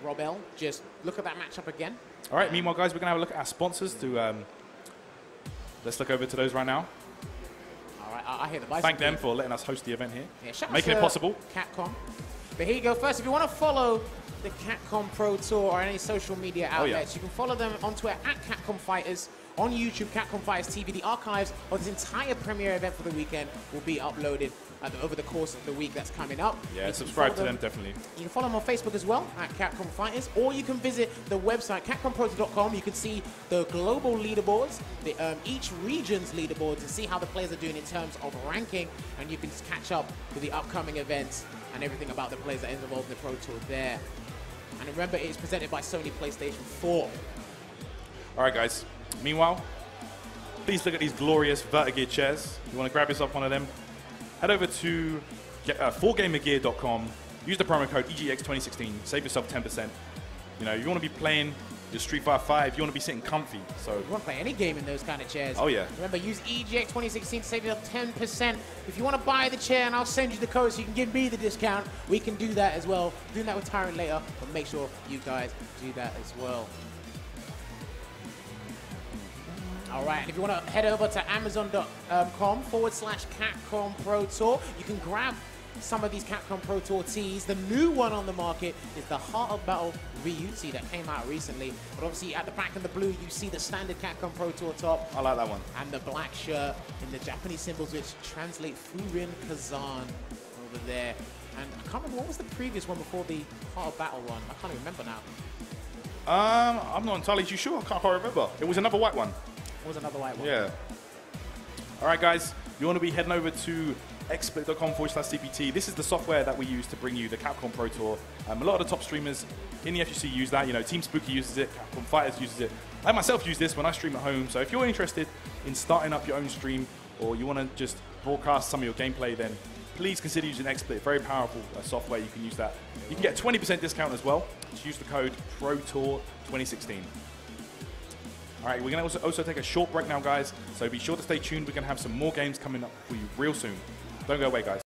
Robel, just look at that matchup again. All right, meanwhile, guys, we're going to have a look at our sponsors. Let's look over to those right now. All right, I hear the bicycle. Thank them for letting us host the event here. Yeah, making it possible. Capcom. But here you go. First, if you want to follow the Capcom Pro Tour or any social media outlets, you can follow them on Twitter at Capcom Fighters. On YouTube, Capcom Fighters TV. The archives of this entire premiere event for the weekend will be uploaded over the course of the week that's coming up. Yeah, subscribe to them, definitely. You can follow them on Facebook as well, at Capcom Fighters, or you can visit the website, CapcomProTour.com. You can see the global leaderboards, each region's leaderboards, and see how the players are doing in terms of ranking, and you can just catch up with the upcoming events and everything about the players that are involved in the Pro Tour there. And remember, it is presented by Sony PlayStation 4. All right, guys. Meanwhile, please look at these glorious Vertigear chairs. You want to grab yourself one of them? Head over to 4gamergear.com. Use the promo code EGX2016. Save yourself 10%. You want to be playing your Street Fighter 5. You want to be sitting comfy. So you want to play any game in those kind of chairs. Oh yeah. Remember, use EGX2016 to save yourself 10%. If you want to buy the chair, and I'll send you the code so you can give me the discount, we can do that as well. Doing that with Tyrant later, but make sure you guys do that as well. All right, and if you want to head over to Amazon.com/Capcom Pro Tour, you can grab some of these Capcom Pro Tour tees. The new one on the market is the Heart of Battle Ryu tee that came out recently. But obviously at the back in the blue, you see the standard Capcom Pro Tour top. I like that one. And the black shirt in the Japanese symbols, which translate Furin Kazan over there. And I can't remember, what was the previous one before the Heart of Battle one? I can't even remember now. I'm not entirely too sure. I can't quite remember. It was another white one. Was another white one. Yeah. All right, guys. You want to be heading over to xsplit.com/CPT. This is the software that we use to bring you the Capcom Pro Tour. A lot of the top streamers in the FGC use that. Team Spooky uses it. Capcom Fighters uses it. I myself use this when I stream at home. So if you're interested in starting up your own stream or you want to just broadcast some of your gameplay, then please consider using XSplit. Very powerful software. You can use that. You can get a 20% discount as well. Just use the code PROTOUR2016. All right, we're going to also take a short break now, guys. So be sure to stay tuned. We're going to have some more games coming up for you real soon. Don't go away, guys.